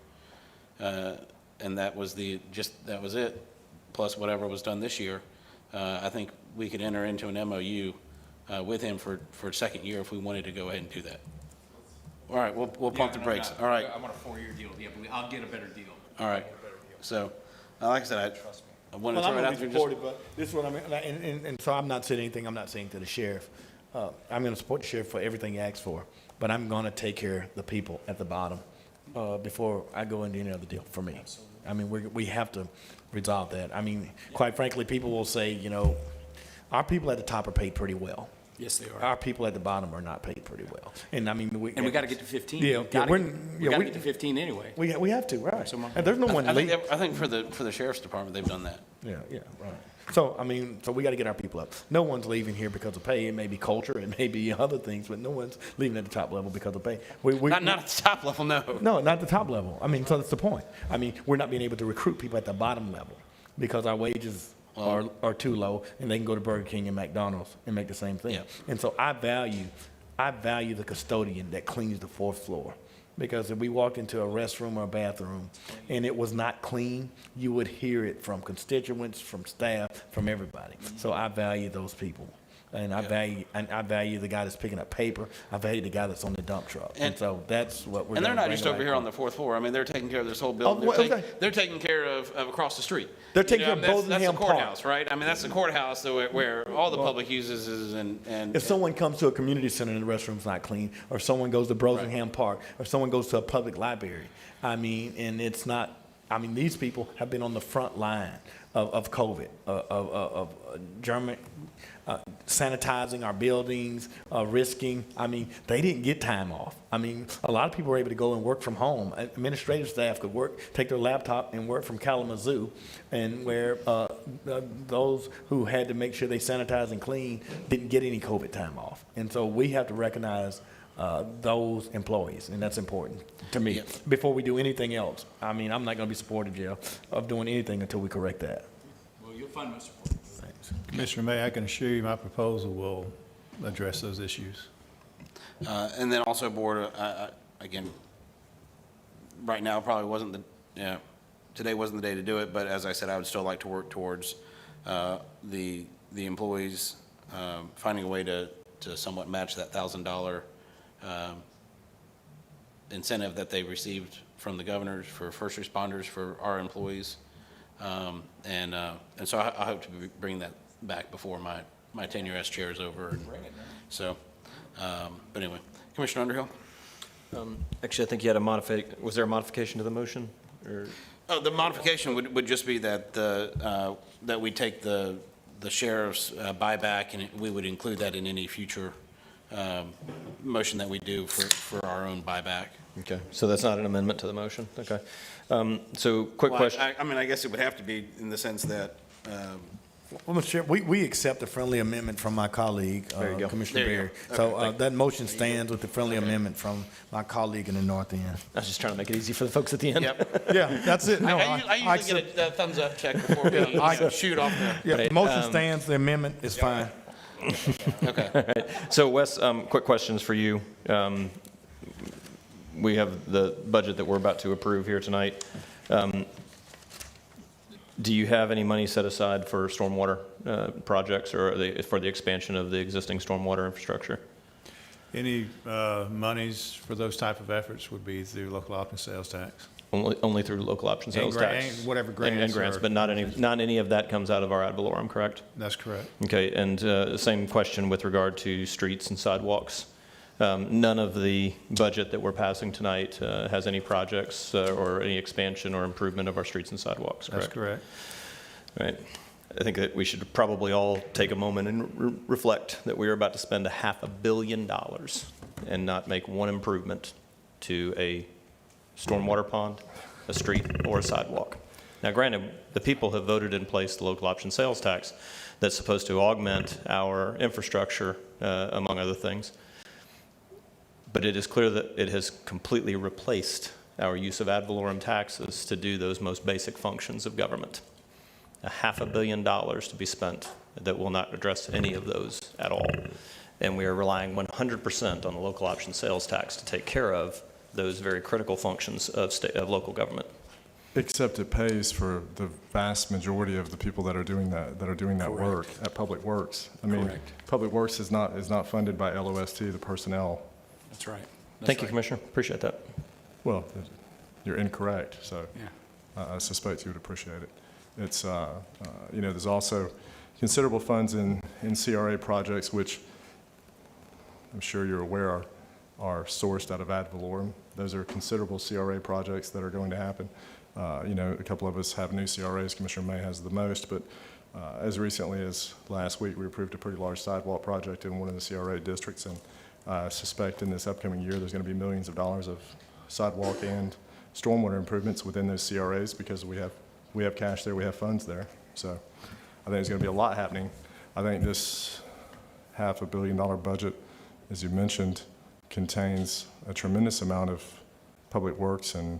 and that was it, plus whatever was done this year. I think we could enter into an MOU with him for second year if we wanted to go ahead and do that. All right, we'll pump the brakes. All right. I want a 4-year deal. Yeah, but I'll get a better deal. All right. So, like I said, I wanted to throw it out there. But this is what I mean, and so I'm not saying anything I'm not saying to the sheriff. I'm going to support the sheriff for everything he asks for, but I'm going to take care of the people at the bottom before I go into any other deal for me. Absolutely. I mean, we have to resolve that. I mean, quite frankly, people will say, our people at the top are paid pretty well. Yes, they are. Our people at the bottom are not paid pretty well. And I mean, And we got to get to 15. Yeah, We gotta we're- get- yeah, we got to we- get to 15 anyway. we have to, right. So my- And there's no one I think, leaving. I think for the sheriff's department, they've done that. Yeah, right. So, I mean, so we got to get our people up. No one's leaving here because of pay. It may be culture, it may be other things, but no one's leaving at the top level because of pay. Not at the top level, no. No, not the top level. I mean, so that's the point. I mean, we're not being able to recruit people at the bottom level because our wages are too low, and they can go to Burger King and McDonald's and make the same thing. Yeah. And so I value the custodian that cleans the fourth floor. Because if we walked into a restroom or a bathroom and it was not clean, you would hear it from constituents, from staff, from everybody. So I value those people. And I value the guy that's picking up paper. I value the guy that's on the dump truck. And so that's what we're And they're gonna not bring just over back here from. on the fourth floor. I mean, they're taking care of this whole building. well, okay. They're taking care of across the street. They're taking care of that's the Bosenham Park. courthouse, right? I mean, that's the courthouse where all the public uses is and. If someone comes to a community center and the restroom's not clean, or someone goes to Bosenham Park, or someone goes to a public library, I mean, and it's not, I mean, these people have been on the front line of COVID, of German, sanitizing our buildings, risking. I mean, they didn't get time off. I mean, a lot of people were able to go and work from home. Administrative staff could take their laptop and work from Kalamazoo, and where those who had to make sure they sanitize and clean didn't get any COVID time off. And so we have to recognize those employees, and that's important to me. Before we do anything else, I mean, I'm not going to be supportive, Joe, of doing anything until we correct that. Well, you'll find my support. Thanks. Commissioner May, I can assure you my proposal will address those issues. And then also, Board, again, right now probably wasn't today wasn't the day to do it, but as I said, I would still like to work towards the employees finding a way to somewhat match that $1,000 incentive that they received from the governors for first responders for our employees. And so I hope to bring that back before my tenure as chair is over. So, but anyway, Commissioner Underhill? Actually, I think you had was there a modification to the motion? Or? Oh, the modification would just be that that we take the sheriff's buyback, and we would include that in any future motion that we do for our own buyback. Okay, so that's not an amendment to the motion? Okay. So quick question. I mean, I guess it would have to be in the sense that, Well, Mr. Chair, we accept a friendly amendment from my colleague, There you go. Commissioner There you Berry. go. So Okay, thank you. that motion stands with the friendly amendment from my colleague in the north end. I was just trying to make it easy for the folks at the end. yep. Yeah, that's it. No, I usually get a thumbs up check before we shoot off the. Yeah, Right, the motion stands, the amendment is fine. Okay. So Wes, quick questions for you. We have the budget that we're about to approve here tonight. Do you have any money set aside for stormwater projects or for the expansion of the existing stormwater infrastructure? Any monies for those type of efforts would be through local option sales tax. Only through local option sales tax? And whatever And grants. grants, are- but not any of that comes out of our ad valorem, correct? That's correct. Okay, and same question with regard to streets and sidewalks. None of the budget that we're passing tonight has any projects or any expansion or improvement of our streets and sidewalks, correct? That's correct. Right. I think that we should probably all take a moment and reflect that we are about to spend $500 million and not make one improvement to a stormwater pond, a street, or a sidewalk. Now, granted, the people have voted in place the local option sales tax that's supposed to augment our infrastructure, among other things. But it is clear that it has completely replaced our use of ad valorem taxes to do those most basic functions of government. $500 million to be spent that will not address any of those at all. And we are relying 100% on the local option sales tax to take care of those very critical functions of local government. Except it pays for the vast majority of the people that are doing that work at Public Works. I mean, Correct. Public Works is not funded by LOST, the personnel. That's right. Thank you, Commissioner. Appreciate that. Well, you're incorrect, so Yeah. I suspect you would appreciate it. It's, there's also considerable funds in CRA projects, which I'm sure you're aware are sourced out of ad valorem. Those are considerable CRA projects that are going to happen. A couple of us have new CRAs. Commissioner May has the most, but As recently as last week, we approved a pretty large sidewalk project in one of the CRA districts, and I suspect in this upcoming year, there's going to be millions of dollars of sidewalk and stormwater improvements within those CRAs because we have cash there, we have funds there. So I think there's going to be a lot happening. I think this $500 million budget, as you mentioned, contains a tremendous amount of public works and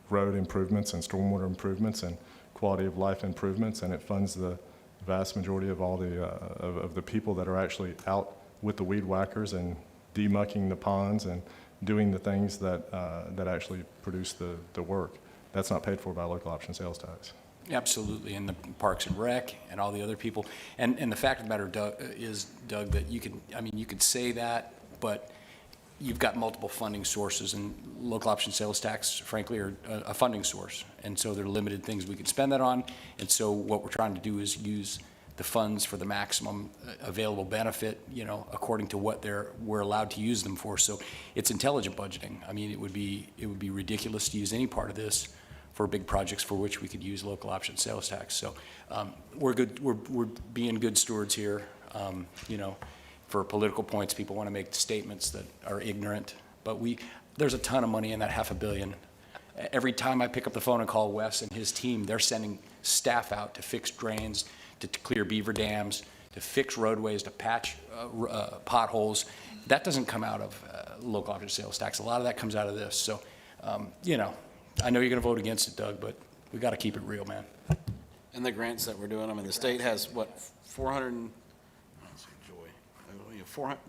road improvements and stormwater improvements and quality of life improvements, and it funds the vast majority of all the people that are actually out with the weed whackers and demucking the ponds and doing the things that actually produce the work. That's not paid for by local option sales tax. Absolutely, and the Parks and Rec and all the other people. And the fact of the matter, Doug, that you could say that, but you've got multiple funding sources, and local option sales tax, frankly, are a funding source. And so there are limited things we can spend that on. And so what we're trying to do is use the funds for the maximum available benefit, according to what we're allowed to use them for. So it's intelligent budgeting. I mean, it would be ridiculous to use any part of this for big projects for which we could use local option sales tax. So we're good. We're being good stewards here. For political points, people want to make statements that are ignorant, but there's a ton of money in that $500 million. Every time I pick up the phone and call Wes and his team, they're sending staff out to fix drains, to clear beaver dams, to fix roadways, to patch potholes. That doesn't come out of local option sales tax. A lot of that comes out of this. So, I know you're going to vote against it, Doug, but we got to keep it real, man. And the grants that we're doing, I mean, the state has, what, 400,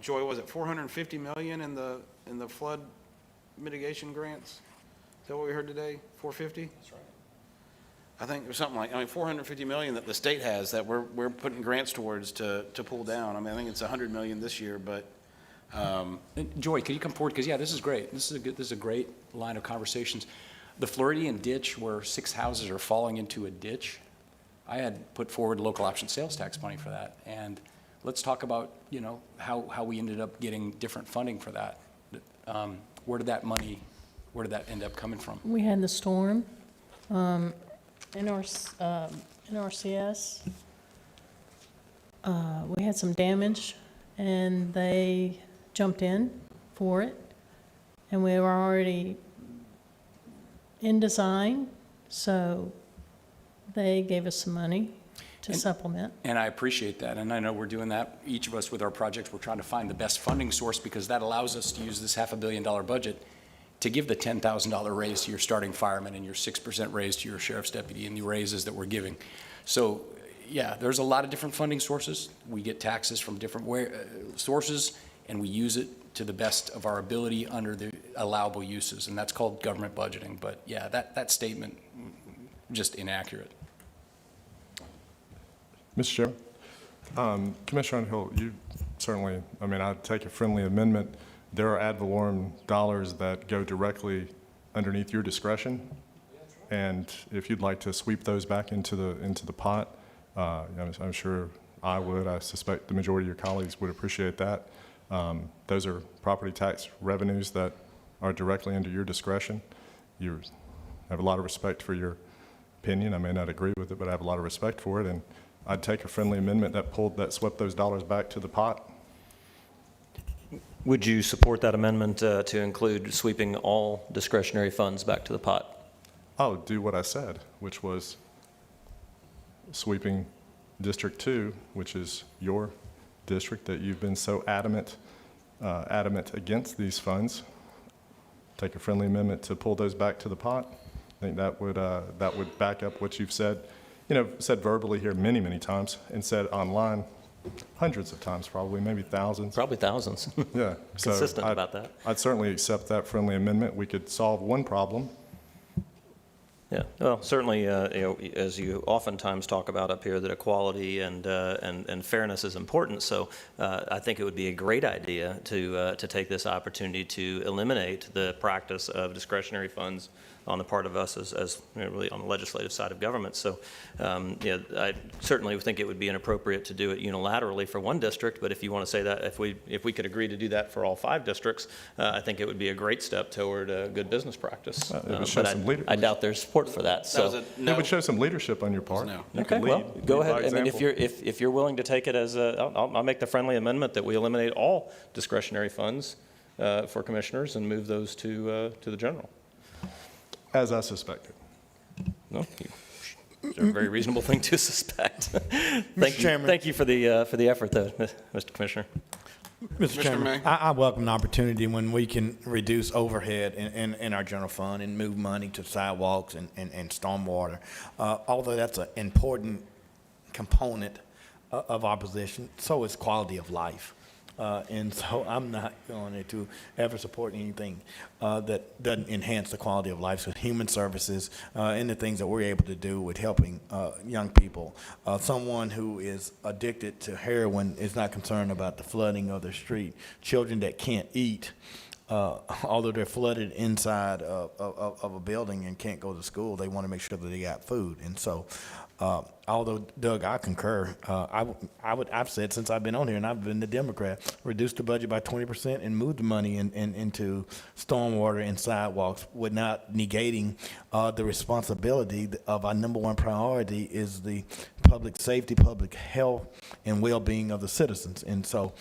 Joy, was it 450 million in the flood mitigation grants? Is that what we heard today? 450? That's right. I think there's something like, 450 million that the state has that we're putting grants towards to pull down. I mean, I think it's 100 million this year, but. Joy, can you come forward? Because, yeah, this is great. This is a great line of conversations. The Floridian ditch where 6 houses are falling into a ditch, I had put forward local option sales tax money for that. And let's talk about, how we ended up getting different funding for that. Where did that end up coming from? We had the storm, NRCS. We had some damage, and they jumped in for it. And we were already in design, so they gave us some money to supplement. And I appreciate that, and I know we're doing that, each of us with our projects, we're trying to find the best funding source because that allows us to use this $500 million budget to give the $10,000 raise to your starting fireman and your 6% raise to your sheriff's deputy and the raises that we're giving. So, yeah, there's a lot of different funding sources. We get taxes from different sources, and we use it to the best of our ability under the allowable uses, and that's called government budgeting. But, yeah, that statement, just inaccurate. Mr. Chairman, Commissioner Underhill, you certainly, I'd take a friendly amendment. There are ad valorem dollars that go directly underneath your discretion, and if you'd like to sweep those back into the pot, I'm sure I would. I suspect the majority of your colleagues would appreciate that. Those are property tax revenues that are directly under your discretion. You have a lot of respect for your opinion. I may not agree with it, but I have a lot of respect for it, and I'd take a friendly amendment that swept those dollars back to the pot. Would you support that amendment to include sweeping all discretionary funds back to the pot? I'll do what I said, which was sweeping District 2, which is your district that you've been so adamant against these funds. Take a friendly amendment to pull those back to the pot. I think that would back up what you've said. Said verbally here many, many times, and said online hundreds of times, probably, maybe thousands. Probably thousands. Yeah. Consistent about that. I'd certainly accept that friendly amendment. We could solve one problem. Yeah, well, certainly, as you oftentimes talk about up here, that equality and fairness is important. So I think it would be a great idea to take this opportunity to eliminate the practice of discretionary funds on the part of us as really on the legislative side of government. So, I certainly think it would be inappropriate to do it unilaterally for one district, but if you want to say that, if we could agree to do that for all 5 districts, I think it would be a great step toward good business practice. It would show But some leadership. I doubt there's support for that, so. It would show some leadership on your part. No. You Okay, could well, lead go by ahead. I mean, example. if you're willing to take it as I'll make the friendly amendment that we eliminate all discretionary funds for commissioners and move those to the general. As I suspected. No, it's a very reasonable thing to suspect. Mr. Chairman. Thank you for the effort, though, Mr. Commissioner. Mr. Chairman, May. I welcome an opportunity when we can reduce overhead in our general fund and move money to sidewalks and stormwater. Although that's an important component of our position, so is quality of life. And so I'm not going to ever support anything that doesn't enhance the quality of life. So human services and the things that we're able to do with helping young people. Someone who is addicted to heroin is not concerned about the flooding of their street. Children that can't eat, although they're flooded inside of a building and can't go to school, they want to make sure that they got food. And so although, Doug, I concur, I've said since I've been on here, and I've been the Democrat, reduce the budget by 20% and move the money into stormwater and sidewalks without negating the responsibility of our number one priority is the public safety, public health, and well-being of the citizens. And so,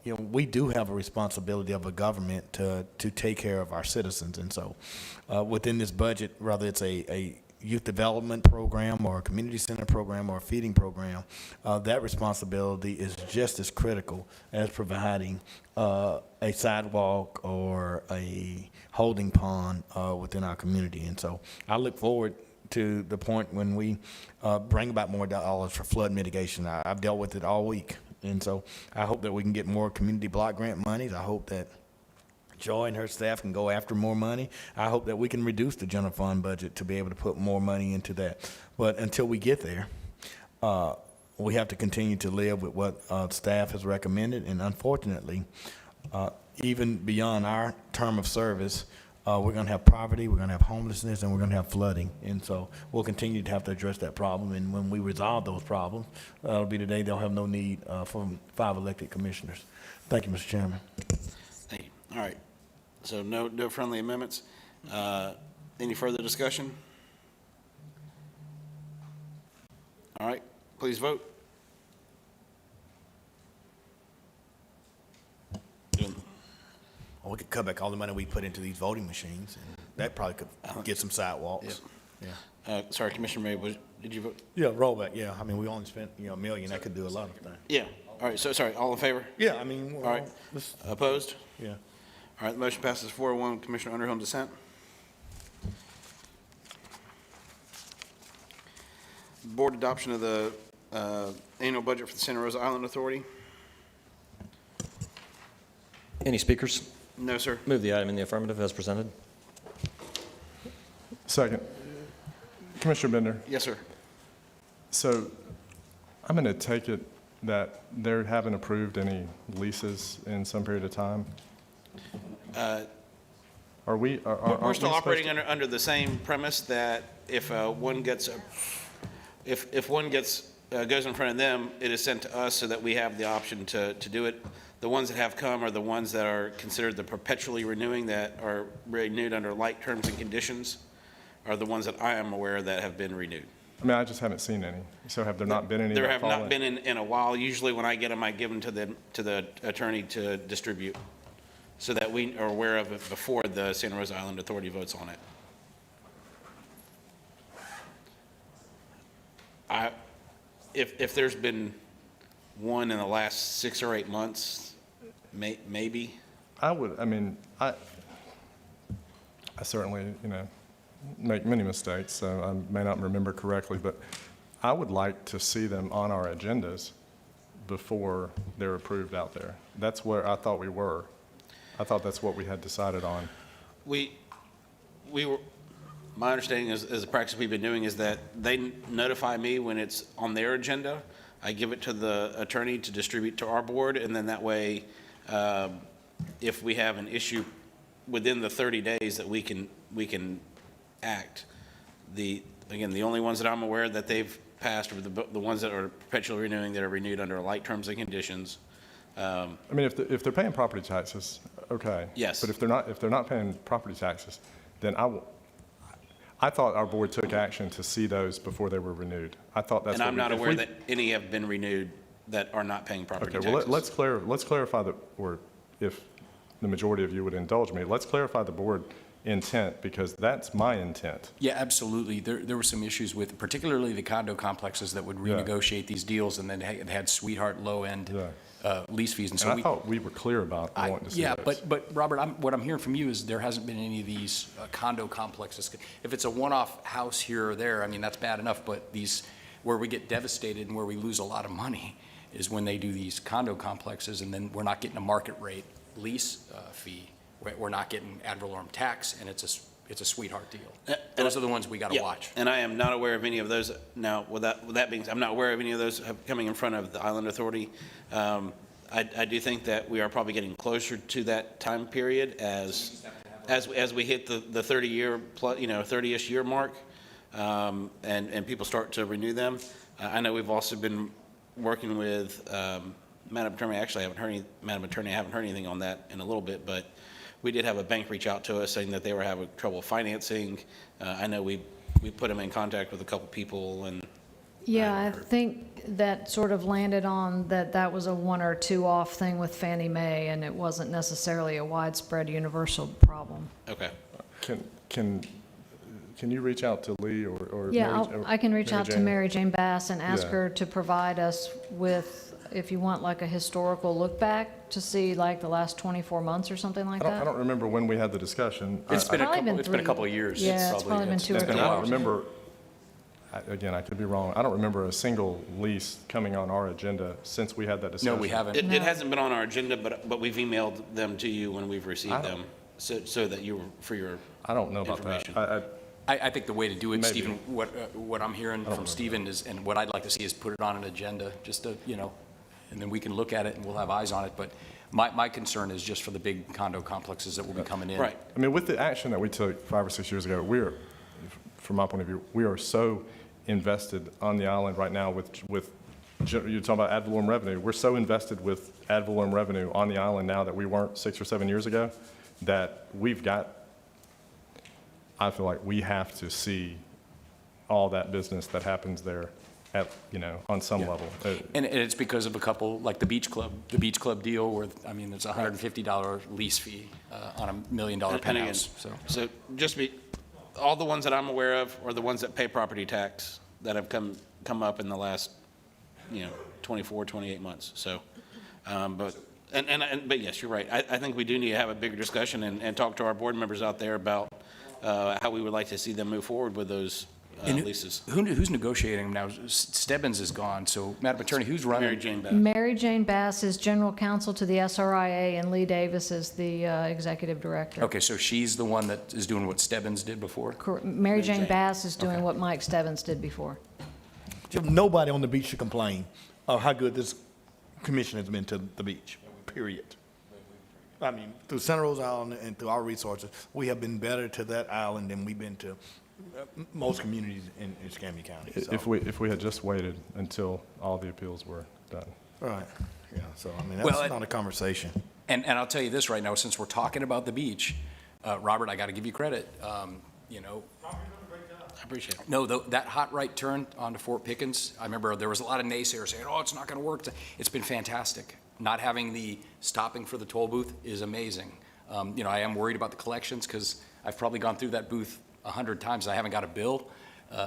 we do have a responsibility of a government to take care of our citizens. And so, within this budget, whether it's a youth development program or a community center program or a feeding program, that responsibility is just as critical as providing a sidewalk or a holding pond within our community. And so I look forward to the point when we bring about more dollars for flood mitigation. I've dealt with it all week. And so I hope that we can get more community block grant monies. I hope that Joy and her staff can go after more money. I hope that we can reduce the general fund budget to be able to put more money into that. But until we get there, we have to continue to live with what staff has recommended. And unfortunately, even beyond our term of service, we're going to have poverty, we're going to have homelessness, and we're going to have flooding. And so we'll continue to have to address that problem. And when we resolve those problems, that'll be the day they'll have no need for 5 elected commissioners. Thank you, Mr. Chairman. Thank you. All right. So no friendly amendments. Any further discussion? All right, please vote. Well, we could cut back all the money we put into these voting machines, and that probably could get some sidewalks. Yeah. Sorry, Commissioner May, did you vote? Yeah, rollback, yeah. I mean, we only spent, $1 million. That could do a lot of things. Yeah. All right, so sorry, all in favor? Yeah, I mean, All right. Opposed? Yeah. All right, the motion passes 4-1. Commissioner Underhill, dissent. Board adoption of the annual budget for the Santa Rosa Island Authority. Any speakers? No, sir. Move the item in the affirmative as presented. Second. Commissioner Bender. Yes, sir. So I'm going to take it that they haven't approved any leases in some period of time? Are we? We're still operating under the same premise that if one gets, if one gets, goes in front of them, it is sent to us so that we have the option to do it. The ones that have come are the ones that are considered the perpetually renewing, that are renewed under like terms and conditions, are the ones that I am aware that have been renewed. I mean, I just haven't seen any. So have there not been any? There that have fall not in? been in a while. Usually when I get them, I give them to the attorney to distribute, so that we are aware of it before the Santa Rosa Island Authority votes on it. If there's been one in the last 6 or 8 months, maybe. I certainly, make many mistakes, so I may not remember correctly, but I would like to see them on our agendas before they're approved out there. That's where I thought we were. I thought that's what we had decided on. We were, my understanding is the practice we've been doing is that they notify me when it's on their agenda. I give it to the attorney to distribute to our board, and then that way, if we have an issue within the 30 days, that we can act, again, the only ones that I'm aware that they've passed are the ones that are perpetually renewing, that are renewed under like terms and conditions. I mean, if they're paying property taxes, okay. Yes. But if they're not paying property taxes, then I thought our board took action to see those before they were renewed. I thought that's And what I'm not aware that any have been renewed that are not paying property Okay, taxes. well, let's clarify that, or if the majority of you would indulge me, let's clarify the board intent, because that's my intent. Yeah, absolutely. There were some issues with particularly the condo complexes that would Yeah. renegotiate these deals, and then they had sweetheart low-end lease fees. And so I thought we were clear about wanting to see Yeah, those. but Robert, what I'm hearing from you is there hasn't been any of these condo complexes. If it's a one-off house here or there, I mean, that's bad enough, but these, where we get devastated and where we lose a lot of money is when they do these condo complexes, and then we're not getting a market rate lease fee. We're not getting ad valorem tax, and it's a sweetheart deal. Those are the ones we got to Yeah, watch. And I am not aware of any of those. Now, with that being, I'm not aware of any of those coming in front of the Island Authority. I do think that we are probably getting closer to that time period as we hit the 30-year plus, 30-ish year mark, and people start to renew them. I know we've also been working with Madam Attorney. Actually, I haven't heard anything on that in a little bit, but we did have a bank reach out to us saying that they were having trouble financing. I know we put them in contact with a couple people, and Yeah, I think that sort of landed on that was a one or two off thing with Fannie Mae, and it wasn't necessarily a widespread universal problem. okay. Can you reach out to Lee or Yeah, Mary- I can reach Mary out to Jane? Mary Jane Bass and ask Yeah. her to provide us with, if you want, like a historical look back to see like the last 24 months or something like I that. don't remember when we had the discussion. It's been probably been it's been a three- couple of years. Yeah, it's probably been 2 or And 3 I don't years. remember, again, I could be wrong, I don't remember a single lease coming on our agenda since we had that discussion. No, we haven't. It hasn't been on our agenda, but we've emailed them to you when we've I received don't- them, so that for your I don't know about that. information. I think the way to do it, Maybe. Stephen, what I'm hearing from Stephen is, and what I'd like to see is put it on an agenda, just to, and then we can look at it and we'll have eyes on it. But my concern is just for the big condo complexes that will be coming in. Right. I mean, with the action that we took 5 or 6 years ago, from my point of view, we are so invested on the island right now with you're talking about ad valorem revenue. We're so invested with ad valorem revenue on the island now that we weren't 6 or 7 years ago, that I feel like we have to see all that business that happens there on some level. And it's because of a couple, like the Beach Club deal where, there's a $150 lease fee on $1 million And again, penthouse, so. all the ones that I'm aware of are the ones that pay property tax that have come up in the last, 24, 28 months. So, but yes, you're right. I think we do need to have a bigger discussion and talk to our board members out there about how we would like to see them move forward with those leases. Who's negotiating them now? Stebbins is gone, so Madam Attorney, who's running? Mary Jane Bass. Mary Jane Bass is general counsel to the SRIA, and Lee Davis is the executive director. Okay, so she's the one that is doing what Stebbins did before? Mary Jane Bass is doing what Mike Stebbins did before. Nobody on the beach should complain of how good this commission has been to the beach, period. I mean, through Santa Rosa Island and through our resources, we have been better to that island than we've been to most communities in Escambia County. So. If we had just waited until all the appeals were done. Right, yeah, so, that's not a conversation. And I'll tell you this right now, since we're talking about the beach, Robert, I got to give you credit. I appreciate it. No, that hot right turn onto Fort Pickens, I remember there was a lot of naysayers saying, oh, it's not going to work. It's been fantastic. Not having the stopping for the toll booth is amazing. I am worried about the collections because I've probably gone through that booth 100 times. I haven't got a bill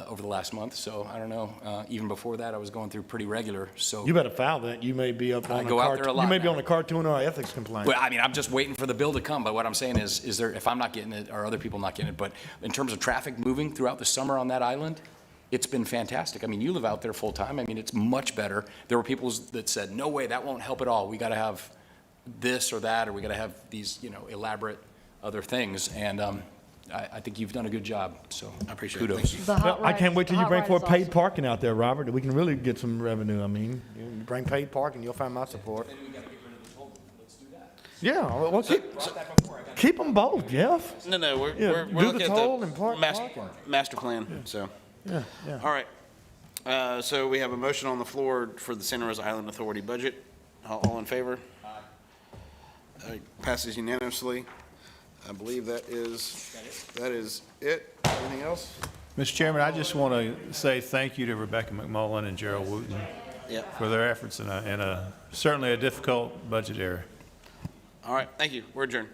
over the last month, so I don't know. Even before that, I was going through pretty regular, so. You better file that. You may be up on go out there a lot You may be now. on a cartoon or ethics complaint. Well, I'm just waiting for the bill to come, but what I'm saying is there, if I'm not getting it, or other people not getting it, but in terms of traffic moving throughout the summer on that island, it's been fantastic. You live out there full time. It's much better. There were people that said, no way, that won't help at all. We got to have this or that, or we got to have these, elaborate other things. And I think you've done a good job, so I appreciate it. Kudos. The hot I can't right- wait till the you hot bring right forth is paid also- parking out there, Robert, that we can really get some revenue. You bring paid parking, you'll find my support. Yeah, well, keep them both, Jeff. No, we're Yeah, we're do looking the at toll and park- master, parking. master plan, so. Yeah, yeah. All right. So we have a motion on the floor for the Santa Rosa Island Authority budget. All in favor? Aye. Passes unanimously. I believe that is it. Anything else? Mr. Chairman, I just want to say thank you to Rebecca McMullen and Gerald Wooten Yeah. for their efforts in certainly a difficult budget area. All right, thank you. We're adjourned.